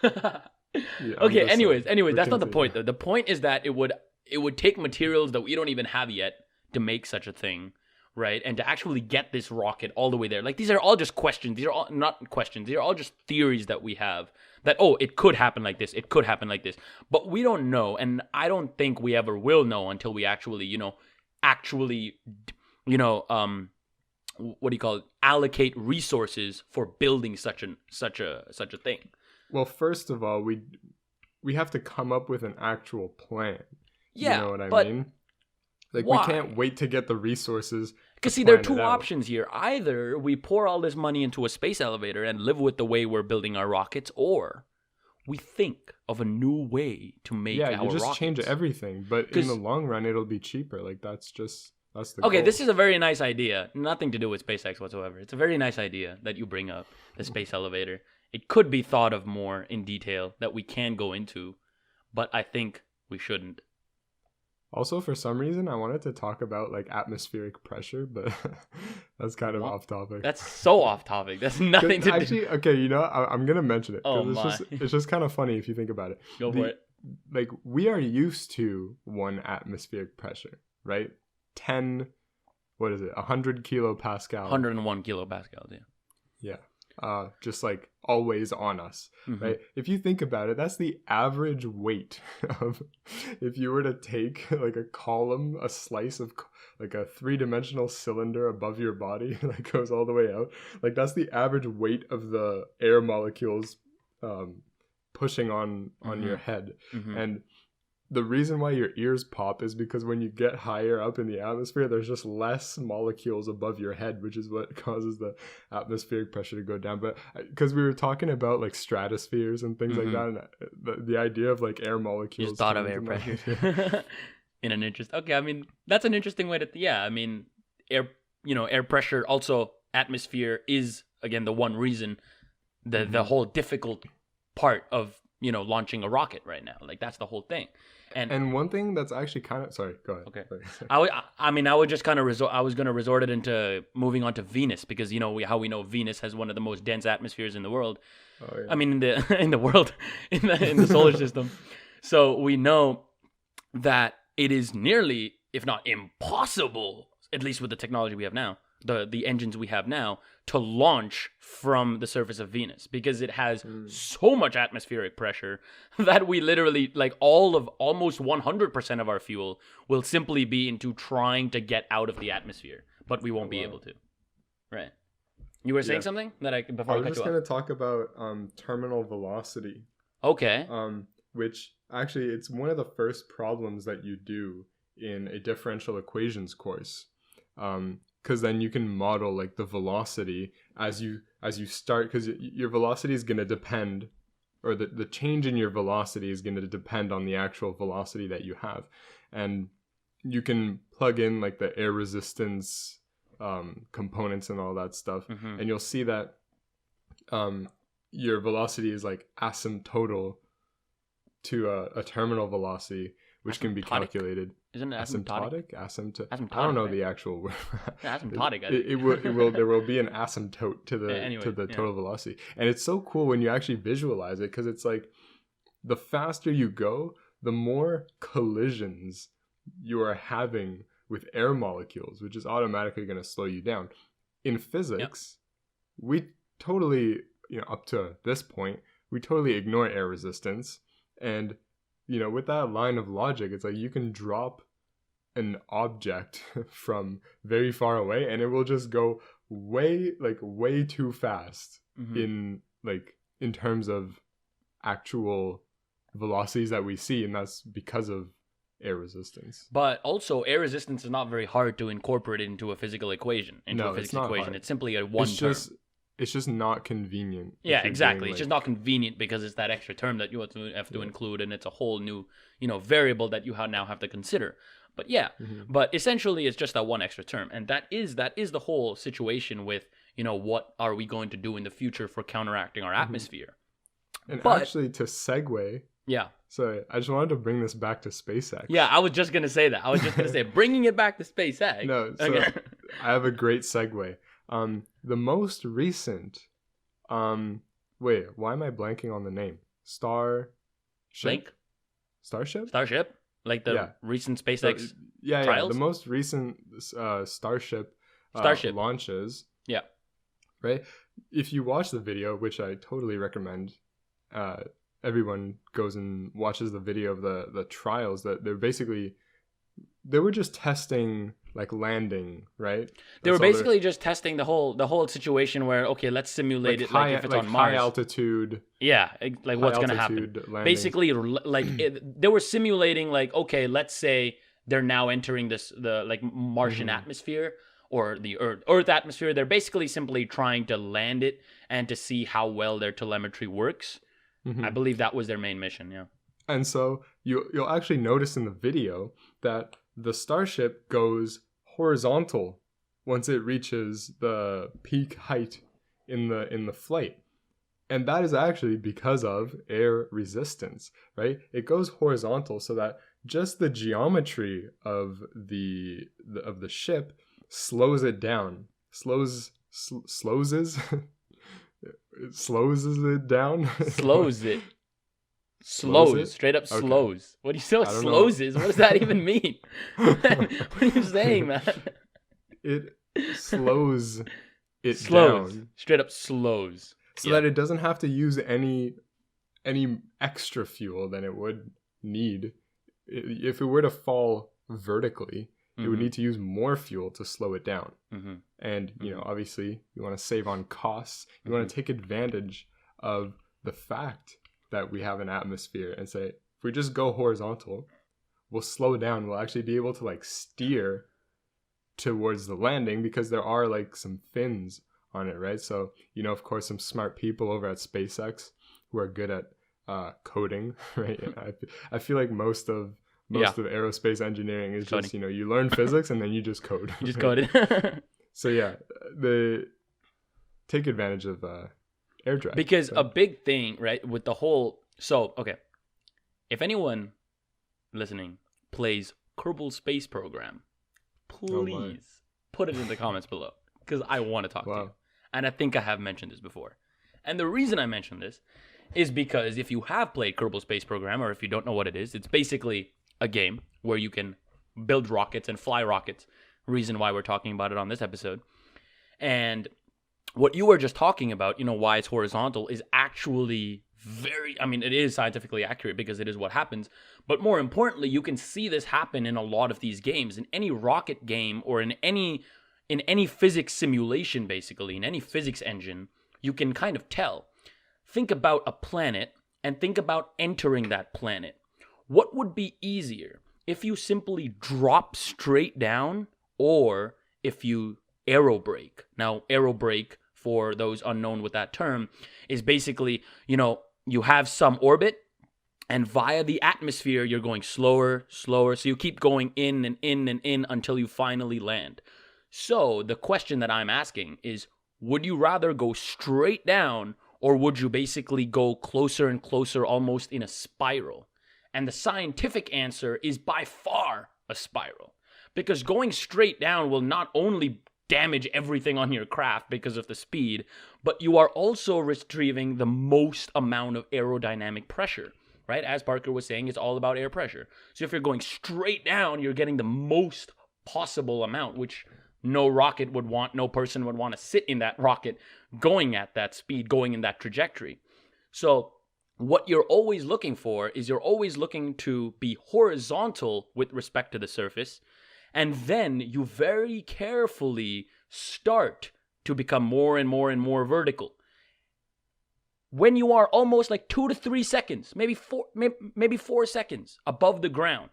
Okay. Anyways, that's not the point though. The point is that it would take materials that we don't even have yet to make such a thing. Right, and to actually get this rocket all the way there, like these are all just questions. These are all not questions. These are all just theories that we have. That it could happen like this. It could happen like this, but we don't know, and I don't think we ever will know until we actually, what do you call it? Allocate resources for building such a thing. Well, first of all, we have to come up with an actual plan. Yeah, you know what I mean? Like, why? We can't wait to get the resources. Because, see, there are two options here. Either we pour all this money into a space elevator and live with the way we're building our rockets, or we think of a new way to make our rockets. Yeah, you just change everything. But in the long run, it'll be cheaper. Like, that's the Okay, goal. This is a very nice idea. Nothing to do with SpaceX whatsoever. It's a very nice idea that you bring up, the space elevator. It could be thought of more in detail that we can go into, but I think we shouldn't. Also, for some reason, I wanted to talk about like atmospheric pressure, but that's kind of off topic. That's so off topic. That's nothing to do. Okay, you know, I'm gonna mention it. Oh it's just kind of funny if you think about it. Go for it. Like, we are used to 1 atmospheric pressure, right? 100 kilopascal. 101 kilopascals. Yeah. Just like always on us, right? If you think about it, that's the average weight of, if you were to take like a slice of like a 3-dimensional cylinder above your body that goes all the way out, like that's the average weight of the air molecules pushing on your head. And the reason why your ears pop is because when you get higher up in the atmosphere, there's just less molecules above your head, which is what causes the atmospheric pressure to go down. But because we were talking about like stratospheres and things like that, and the idea of like air molecules. You just thought of air pressure in an interest. Okay, I mean, that's an interesting way to. I mean, air pressure, also atmosphere is, again, the one reason the whole difficult part of launching a rocket right now. Like, that's the whole thing. And one thing that's actually kind of... Sorry, go ahead. Okay. I would just kind of I was going to resort it into moving on to Venus, because, how we know Venus has one of the most dense atmospheres in the world. Oh, yeah. I mean, in the world, in the solar system. So we know that it is nearly, if not impossible, at least with the technology we have now, the engines we have now, to launch from the surface of Venus, because it has so much atmospheric pressure that we literally, like, almost 100% of our fuel will simply be into trying to get out of the atmosphere, but we won't be able to. Right. You were saying something that I was just going to talk about terminal velocity. Okay. Which actually, it's one of the first problems that you do in a differential equations course. Because then you can model like the velocity as you start, because your velocity is going to depend, or the change in your velocity is going to depend on the actual velocity that you have. And you can plug in like the air resistance components and all that stuff, and you'll see that your velocity is like asymptotal to a terminal velocity, which can be calculated. Isn't it asymptotic? Asymptotic. I don't know the actual word. Asymptotic. It will. There will be an asymptote to the total velocity, and it's so cool when you actually visualize it, because it's like the faster you go, the more collisions you are having with air molecules, which is automatically going to slow you down. In physics, we totally, up to this point, we totally ignore air resistance, and with that line of logic, it's like you can drop an object from very far away and it will just go way too fast in terms of actual velocities that we see, and that's because of air resistance. But also, air resistance is not very hard to incorporate into a physical equation. It's simply a one term. it's just not convenient. Yeah, exactly. It's just not convenient because it's that extra term that you have to include, and it's a whole new, variable that you now have to consider. But yeah, but essentially it's just that one extra term, and that is the whole situation with, what are we going to do in the future for counteracting our atmosphere? And actually, to segue. Yeah. Sorry, I just wanted to bring this back to SpaceX. Yeah, I was just gonna say that. I was just gonna say bringing it back to SpaceX. No, so I have a great segue. The most recent, wait, why am I blanking on the name? Starship? Starship? Like the recent SpaceX trials? The most recent Starship launches. Yeah. Right? If you watch the video, which I totally recommend, everyone goes and watches the video of the trials, that they were just testing like landing, right? They were basically just testing the whole situation where, okay, let's simulate it like if it's on Mars. High altitude. Yeah, like what's going to happen. Landing. Basically, like they were simulating like, okay, let's say they're now entering the Martian atmosphere or the Earth atmosphere. They're basically simply trying to land it and to see how well their telemetry works. I believe that was their main mission, yeah. And so you'll actually notice in the video that the Starship goes horizontal once it reaches the peak height in the flight. And that is actually because of air resistance, right? It goes horizontal so that just the geometry of the ship slows it down. Slows it down. Slows. Straight up slows. What do you say what slows is? What does that even mean? What are you saying, man? It slows it down. Straight up slows. So that it doesn't have to use any extra fuel than it would need. If it were to fall vertically, it would need to use more fuel to slow it down. And, obviously, you want to save on costs. You want to take advantage of the fact that we have an atmosphere and say, if we just go horizontal, we'll slow down. We'll actually be able to steer towards the landing because there are some fins on it, right? So, of course, some smart people over at SpaceX who are good at coding, right? And I feel like most of aerospace engineering is just, you learn physics and then you just code. You just code it. So yeah, they take advantage of air drive. Because a big thing, right, with the whole... So, okay. If anyone listening plays Kerbal Space Program, please put it in the comments below. Because I want to talk to you. And I think I have mentioned this before. And the reason I mentioned this is because if you have played Kerbal Space Program, or if you don't know what it is, it's basically a game where you can build rockets and fly rockets. Reason why we're talking about it on this episode. And what you were just talking about, why it's horizontal, is actually it is scientifically accurate because it is what happens. But more importantly, you can see this happen in a lot of these games. In any rocket game or in any physics simulation, basically, in any physics engine, you can kind of tell. Think about a planet and think about entering that planet. What would be easier if you simply drop straight down or if you aerobrake? Now, aerobrake, for those unknown with that term, is basically, you have some orbit and via the atmosphere, you're going slower. So you keep going in and in and in until you finally land. So the question that I'm asking is, would you rather go straight down or would you basically go closer and closer almost in a spiral? And the scientific answer is by far a spiral. Because going straight down will not only damage everything on your craft because of the speed, but you are also retrieving the most amount of aerodynamic pressure, right? As Parker was saying, it's all about air pressure. So if you're going straight down, you're getting the most possible amount, which no person would want to sit in that rocket going at that speed, going in that trajectory. So what you're always looking for is you're always looking to be horizontal with respect to the surface, and then you very carefully start to become more and more and more vertical. When you are almost 2 to 3 seconds, maybe 4 seconds above the ground,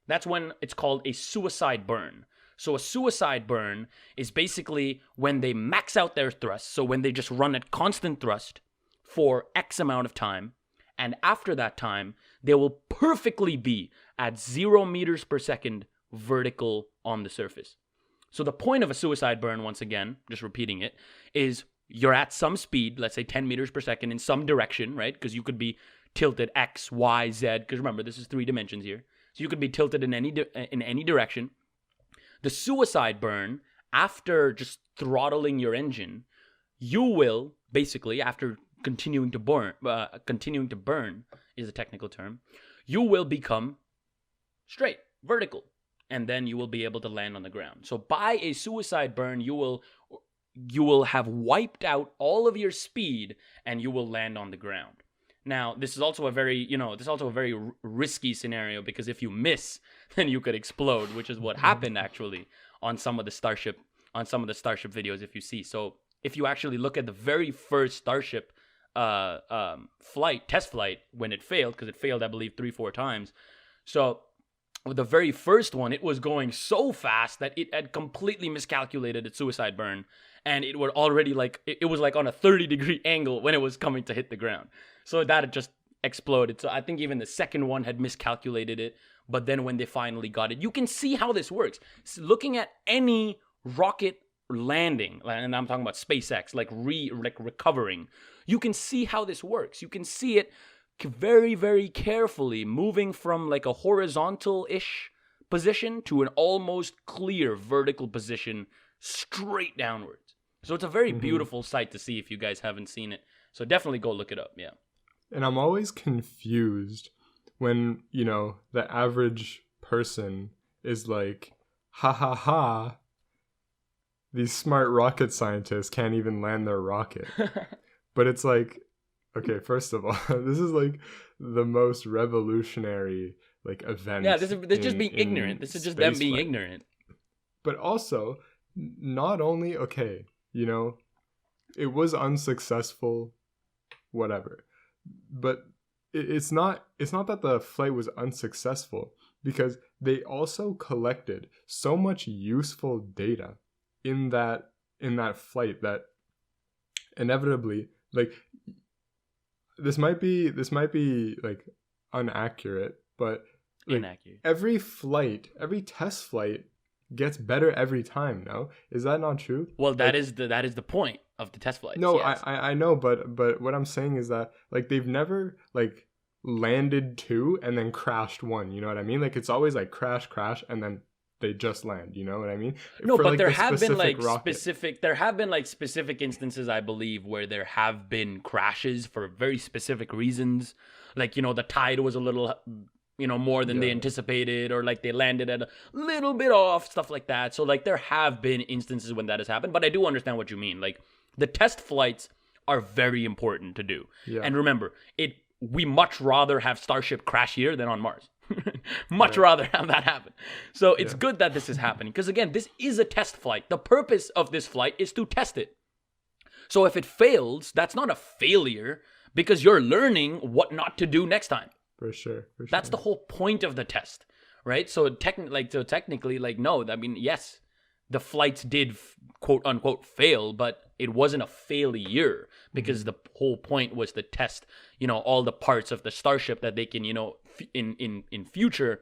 that's when it's called a suicide burn. So a suicide burn is basically when they max out their thrust, so when they just run at constant thrust for X amount of time, and after that time, they will perfectly be at 0 meters per second vertical on the surface. So the point of a suicide burn, once again, just repeating it, is you're at some speed, let's say 10 meters per second in some direction, right? Because you could be tilted X, Y, Z, because remember, this is 3 dimensions here. So you could be tilted in any direction. The suicide burn, after just throttling your engine, you will basically, after continuing to burn is a technical term, you will become straight, vertical, and then you will be able to land on the ground. So by a suicide burn, you will have wiped out all of your speed and you will land on the ground. Now, this is also a very risky scenario, because if you miss, then you could explode, which is what happened actually on some of the Starship videos, if you see. So if you actually look at the very first Starship test flight, when it failed, because it failed, I believe, 3-4 times. So with the very first one, it was going so fast that it had completely miscalculated its suicide burn, and it was already it was on a 30-degree angle when it was coming to hit the ground. So that had just exploded. So I think even the second one had miscalculated it, but then when they finally got it, you can see how this works. So looking at any rocket landing, and I'm talking about SpaceX, recovering, you can see how this works. You can see it very, very carefully moving from a horizontal-ish position to an almost clear vertical position straight downwards. So it's a very beautiful sight to see if you guys haven't seen it. So definitely go look it up, yeah. And I'm always confused when, the average person is like, ha ha ha, these smart rocket scientists can't even land their rocket. But it's like, okay, first of all, this is the most revolutionary event. Yeah, this is just being ignorant. This is just them being ignorant. But also, not only, okay, it was unsuccessful, whatever. But it's not that the flight was unsuccessful, because they also collected so much useful data in that flight that inevitably, this might be inaccurate, but inaccurate. Every test flight gets better every time. No, is that not true? Well, that is the point of the test flights. No, yes. I know, but what I'm saying is that they've never landed 2 and then crashed 1. You know what I mean? It's always crash, and then they just land. You know what I mean? No, but there have been specific instances, I believe, where there have been crashes for very specific reasons. The tide was a little more than they anticipated, or they landed at a little bit off, stuff like that. So there have been instances when that has happened, but I do understand what you mean. The test flights are very important to do. Yeah. And remember, we much rather have Starship crash here than on Mars. Much rather have that happen. So it's good that this is happening, because again, this is a test flight. The purpose of this flight is to test it. So if it fails, that's not a failure, because you're learning what not to do next time. For sure. That's the whole point of the test, right? So technically, no, I mean, yes, the flights did quote unquote fail, but it wasn't a failure, because the whole point was to test, all the parts of the Starship that they can, in future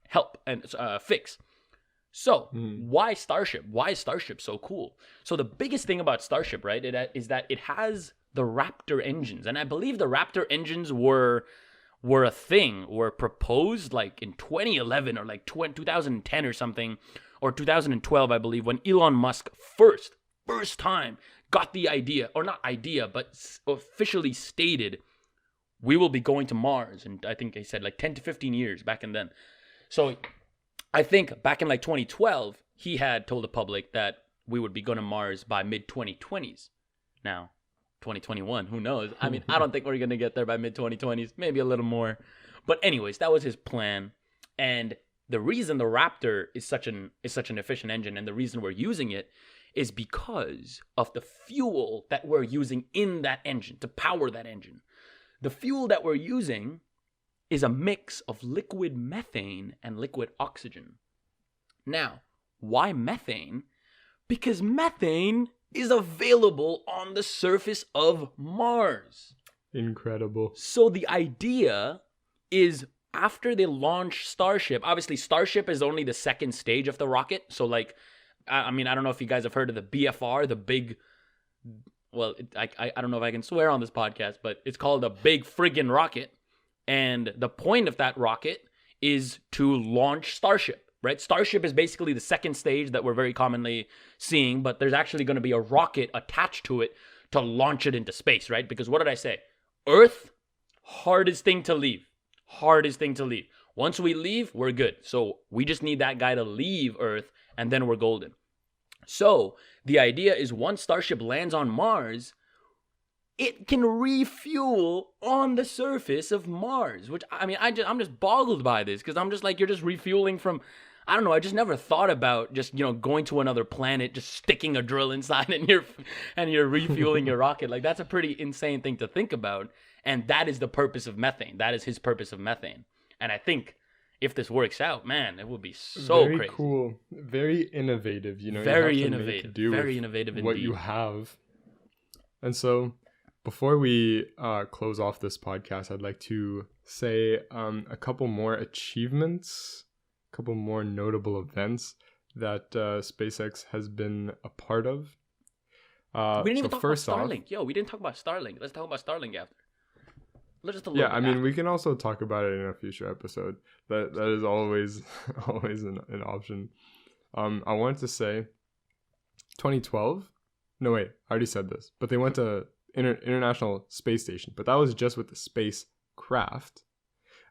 help and fix. So why Starship? Why is Starship so cool? So the biggest thing about Starship, right, is that it has the Raptor engines, and I believe the Raptor engines were proposed in 2011 or 2010 or something, or 2012, I believe, when Elon Musk first time got the idea, or not idea, but officially stated, we will be going to Mars. And I think he said 10 to 15 years back in then. So I think back in 2012, he had told the public that we would be going to Mars by mid-2020s. Now, 2021, who knows? I mean, I don't think we're going to get there by mid-2020s, maybe a little more. But anyways, that was his plan. And the reason the Raptor is such an efficient engine, and the reason we're using it, is because of the fuel that we're using in that engine to power that engine. The fuel that we're using is a mix of liquid methane and liquid oxygen. Now, Why methane? Because methane is available on the surface of Mars. Incredible. So the idea is, after they launch Starship, obviously Starship is only the second stage of the rocket. So like, I mean, I don't know if you guys have heard of the BFR, the big, well, I don't know if I can swear on this podcast, but it's called a big friggin' rocket. And the point of that rocket is to launch Starship, right? Starship is basically the second stage that we're very commonly seeing, but there's actually going to be a rocket attached to it to launch it into space, right? Because what did I say? Earth, hardest thing to leave. Hardest thing to leave. Once we leave, we're good. So we just need that guy to leave Earth, and then we're golden. So the idea is, once Starship lands on Mars, it can refuel on the surface of Mars, which, I mean, I'm just boggled by this, because I'm just like, you're just refueling from, I don't know, I just never thought about just, going to another planet, just sticking a drill inside and you're refueling your rocket. Like, that's a pretty insane thing to think about. And that is the purpose of methane. That is his purpose of methane. And I think if this works out, man, it would be so very crazy. Very cool. Very innovative. Very innovative. Very innovative indeed. What you have. And so, before we close off this podcast, I'd like to say a couple more achievements, a couple more notable events that SpaceX has been a part of. We didn't even talk about Starlink. We didn't talk about Starlink. Let's talk about Starlink after. I mean, we can also talk about it in a future episode. That is always an option. I wanted to say 2012. No, wait, I already said this. But they went to International Space Station. But that was just with the spacecraft.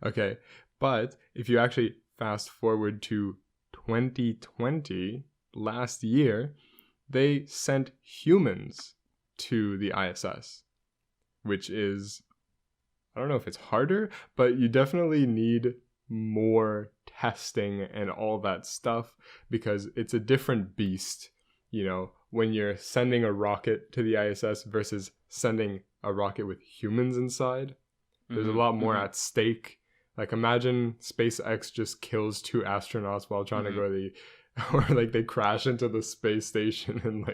Okay, but if you actually fast forward to 2020, last year, they sent humans to the ISS, which is, I don't know if it's harder, but you definitely need more testing and all that stuff, because it's a different beast, when you're sending a rocket to the ISS versus sending a rocket with humans inside. There's a lot more at stake. Like, imagine SpaceX just kills 2 astronauts while trying to go to or like they crash into the space station and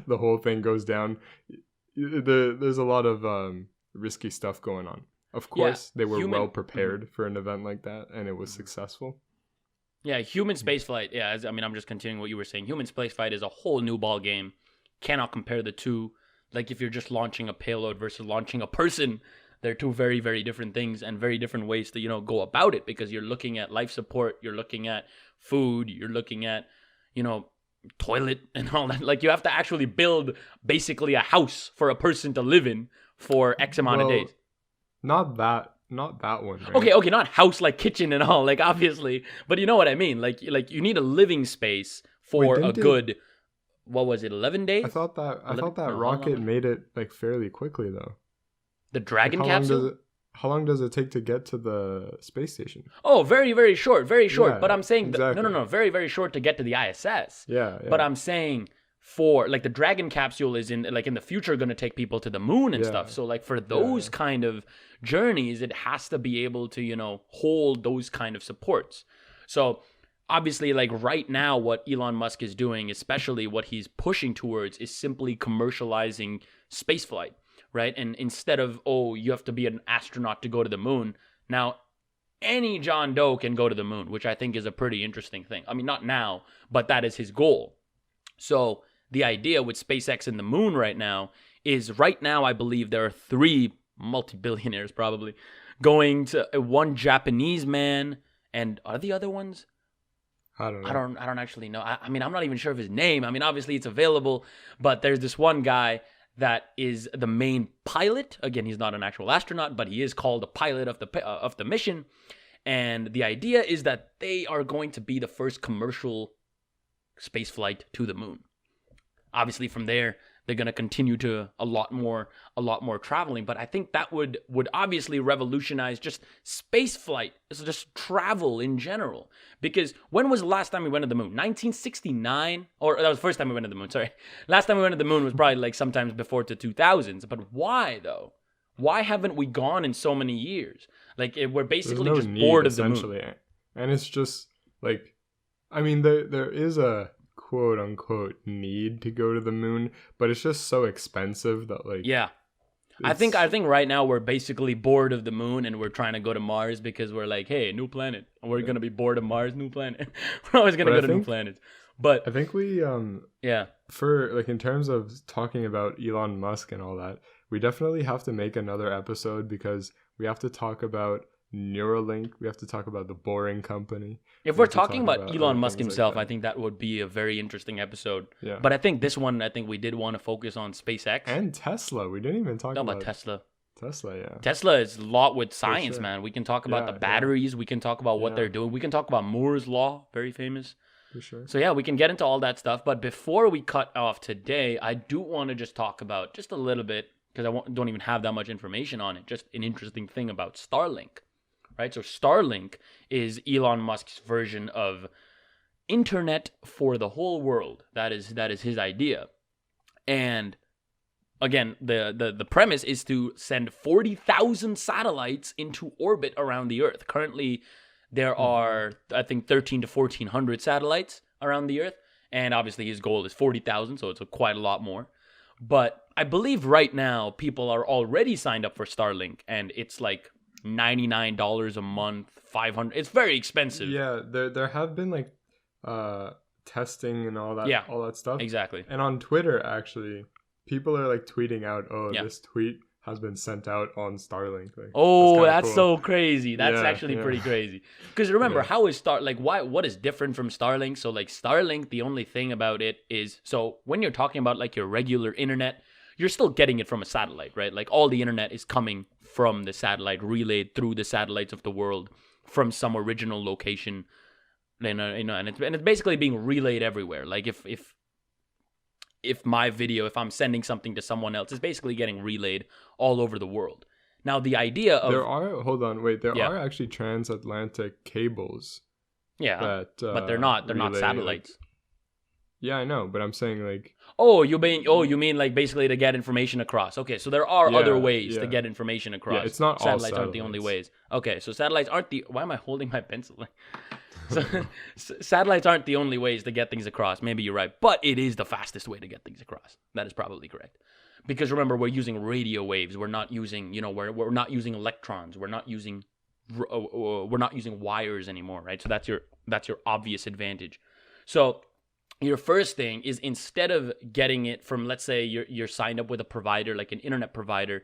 the whole thing goes down. There's a lot of risky stuff going on. Of course, they were well prepared for an event like that, and it was successful. Yeah, human spaceflight. Yeah, I'm just continuing what you were saying. Human spaceflight is a whole new ball game. Cannot compare the two. Like, if you're just launching a payload versus launching a person, they're two very, very different things and very different ways to, go about it, because you're looking at life support, you're looking at food, you're looking at, toilet and all that. Like, you have to actually build basically a house for a person to live in for X amount of days. Not that one. Right? Okay, not house like kitchen and all, like, obviously, but you know what I mean. Like you need a living space for good. What was it? 11 days? I thought that rocket made it like fairly quickly though. The Dragon capsule. How long does it take to get to the space station? Oh, very, very short. Very short. Yeah, but I'm saying exactly. No. Very, very short to get to the ISS. Yeah. But I'm saying, for like, the Dragon capsule is in the future going to take people to the moon and stuff. So like, for those kind of journeys, it has to be able to hold those kind of supports. So obviously, like, right now, what Elon Musk is doing, especially what he's pushing towards, is simply commercializing spaceflight, right? And instead of, you have to be an astronaut to go to the moon, now any John Doe can go to the moon, which I think is a pretty interesting thing. I mean, not now, but that is his goal. So the idea with SpaceX and the moon right now is, I believe there are 3 multi-billionaires probably going to, one Japanese man, and are the other ones? I don't know. I don't actually know. I mean, I'm not even sure of his name. I mean, obviously it's available, but there's this one guy that is the main pilot. Again, he's not an actual astronaut, but he is called a pilot of the mission. And the idea is that they are going to be the first commercial space flight to the moon. Obviously, from there, they're going to continue to a lot more traveling. But I think that would obviously revolutionize just space flight, so just travel in general. Because when was the last time we went to the moon? 1969? Or that was the first time we went to the moon, sorry. Last time we went to the moon was probably like sometimes before the 2000s. But why, though? Why haven't we gone in so many years? Like, we're basically just bored of the moon. And it's just, like, I mean, there is a quote unquote need to go to the moon, but it's just so expensive that like I think right now we're basically bored of the moon and we're trying to go to Mars because we're like, hey, new planet. And we're gonna be bored of Mars, new planet. We're always gonna go to new planets. But I think we for like in terms of talking about Elon Musk and all that, we definitely have to make another episode because we have to talk about Neuralink. We have to talk about the Boring Company. If we're talking about Elon Musk himself, I think that would be a very interesting episode. Yeah. But I think this one, we did want to focus on SpaceX. And Tesla. We didn't even talk about Tesla. Tesla, yeah. Tesla is a lot with science, man. We can talk about the batteries. We can talk about what they're doing. We can talk about Moore's Law, very famous. For sure. So yeah, we can get into all that stuff. But before we cut off today, I do want to just talk about just a little bit, because I don't even have that much information on it, just an interesting thing about Starlink. Right, so Starlink is Elon Musk's version of internet for the whole world. That is his idea. And again, the premise is to send 40,000 satellites into orbit around the Earth. Currently, there are, I think, 1,300 to 1,400 satellites around the Earth. And obviously, his goal is 40,000, so it's quite a lot more. But I believe right now, people are already signed up for Starlink, and it's like $99 a month, $500. It's very expensive. Yeah, there have been like testing and all that stuff. Exactly. And on Twitter, actually, people are like tweeting out, this tweet has been sent out on Starlink. Like, that's cool. So crazy. That's actually pretty crazy. Because remember, how is what is different from Starlink? So like Starlink, the only thing about it is, so when you're talking about like your regular internet, you're still getting it from a satellite, right? Like all the internet is coming from the satellite, relayed through the satellites of the world from some original location, and it's basically being relayed everywhere. Like if my video, if I'm sending something to someone else, it's basically getting relayed all over the world. Now the idea of there are actually transatlantic cables. Yeah, but they're not satellites. Yeah, I know, but I'm saying like... you mean like basically to get information across. Okay, so there are other ways to get information across. Yeah, it's not satellites all satellites. Aren't the only ways. Okay, so satellites aren't the... Why am I holding my pencil? So, satellites aren't the only ways to get things across. Maybe you're right, but it is the fastest way to get things across. That is probably correct. Because remember, we're using radio waves. We're not using, we're not using electrons. We're not using wires anymore, right? So that's your obvious advantage. So your first thing is, instead of getting it from, let's say you're signed up with a provider, like an internet provider,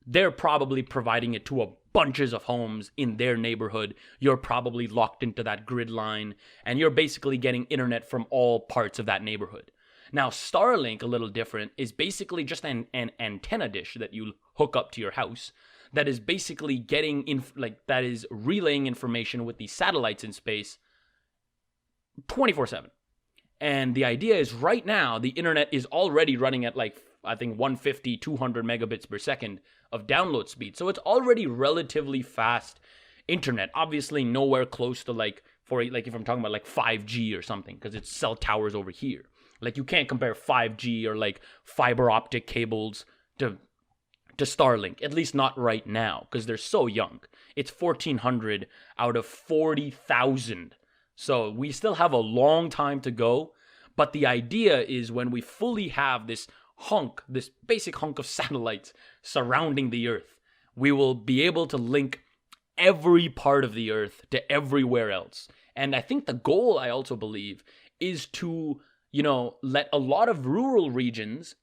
they're probably providing it to a bunches of homes in their neighborhood. You're probably locked into that grid line, and you're basically getting internet from all parts of that neighborhood. Now, Starlink, a little different, is basically just an antenna dish that you hook up to your house that is basically that is relaying information with these satellites in space 24/7. And the idea is, right now, the internet is already running at like, I think 150, 200 megabits per second of download speed. So it's already relatively fast internet. Obviously nowhere close to if I'm talking about like 5G or something, because it's cell towers over here. Like you can't compare 5G or like fiber optic cables to Starlink, at least not right now, because they're so young. It's 1,400 out of 40,000. So we still have a long time to go, but the idea is when we fully have this basic hunk of satellites surrounding the Earth, we will be able to link every part of the Earth to everywhere else. And I think the goal, I also believe, is to, let a lot of rural regions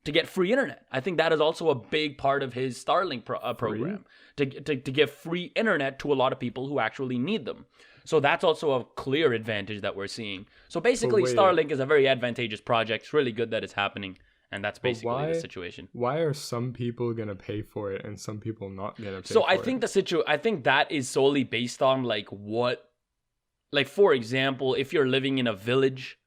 to get free internet. I think that is also a big part of his Starlink program, to give free internet to a lot of people who actually need them. So that's also a clear advantage that we're seeing. So basically, Starlink is a very advantageous project. It's really good that it's happening. And that's basically the situation. Why are some people going to pay for it and some people not going to pay for it? So I think that is solely based on for example, if you're living in a village,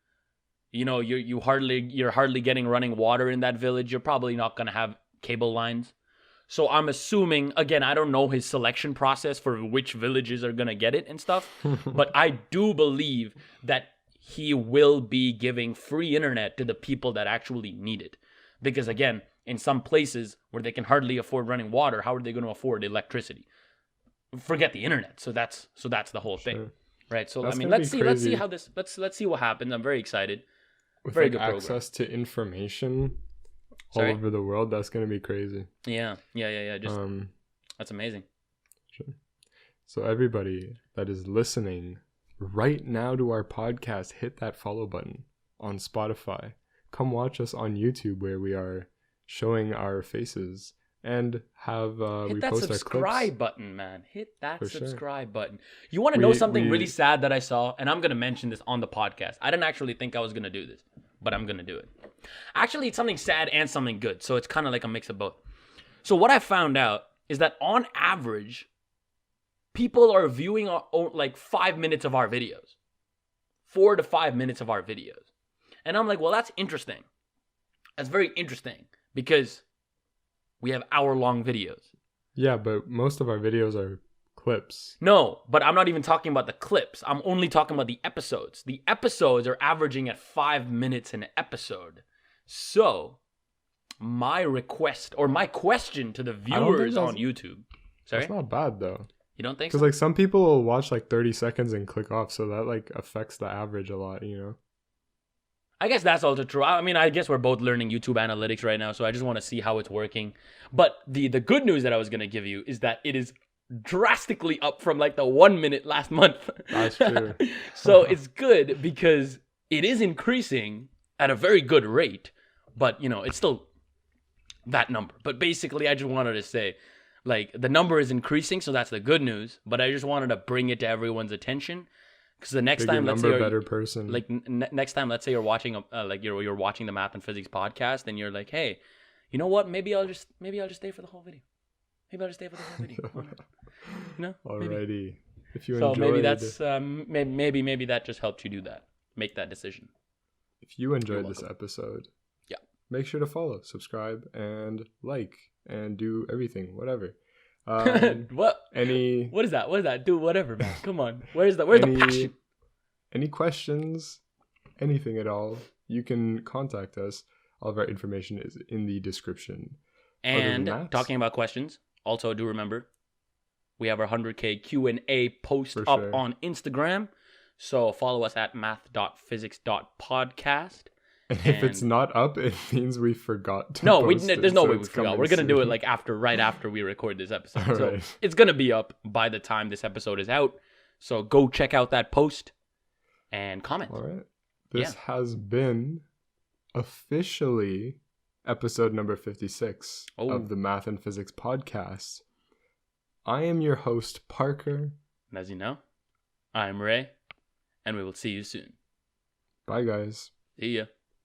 you're hardly getting running water in that village, you're probably not going to have cable lines. So I'm assuming, again, I don't know his selection process for which villages are going to get it and stuff, but I do believe that he will be giving free internet to the people that actually need it. Because again, in some places where they can hardly afford running water, how are they going to afford electricity? Forget the internet. So that's the whole thing. Right? So let's see what happens. I'm very excited. with Very like good access to information all over the world, that's gonna be crazy. Yeah. Just that's amazing. Sure. So everybody that is listening right now to our podcast, hit that follow button on Spotify. Come watch us on YouTube, where we are showing our faces and have hit we that post our clips. subscribe button, man. Hit that For subscribe button. You want to know something really sad that I saw, and I'm gonna mention this on the podcast. I didn't actually think I was gonna do this, but I'm gonna do it. Actually, it's something sad and something good, so it's kind of like a mix of both. So what I found out is that on average, people are viewing like 5 minutes of our videos, 4 to 5 minutes of our videos, and I'm like, well, that's interesting. That's very interesting because we have hour-long videos. Yeah, but most of our videos are clips. No, but I'm not even talking about the clips. I'm only talking about the episodes. The episodes are averaging at 5 minutes an episode. So, my request or my question to the viewers on YouTube. Sorry? That's not bad, though. You don't think so? Because like some people will watch like 30 seconds and click off, so that like affects the average a lot, you know? I guess that's also true. I mean, I guess we're both learning YouTube analytics right now, so I just want to see how it's working. But the good news that I was going to give you is that it is drastically up from like the 1 minute last month. That's true. So it's good because it is increasing at a very good rate, but you know, it's still that number. But basically, I just wanted to say, like, the number is increasing, so that's the good news. But I just wanted to bring it to everyone's attention. Because the next time, let's say you're better person. Like next time, let's say you're watching you're watching the Math and Physics podcast, and you're like, hey, you know what? Maybe I'll just stay for the whole video. Maybe I'll just stay for the whole video. You know? Alrighty. Maybe. If you so enjoyed, maybe that's maybe that just helped you do that, make that decision. If you enjoyed this episode, yeah, make sure to follow, subscribe, and like, and do everything, whatever. What is that? What is that? Do whatever, man. Come on. Where's the passion? Any questions, anything at all, you can contact us. All of our information is in the description. And talking about questions, also do remember, we have our 100K Q&A post up on Instagram. So follow us at math.physics.podcast. And if it's not up, it means we forgot to post it. There's no way we forgot. We're going to do it like right after we record this episode. So right. It's going to be up by the time this episode is out. So go check out that post and comment. All right. This has been officially episode number 56 of the Math and Physics podcast. I am your host, Parker. And as you know, I'm Ray. And we will see you soon. Bye, guys. See ya.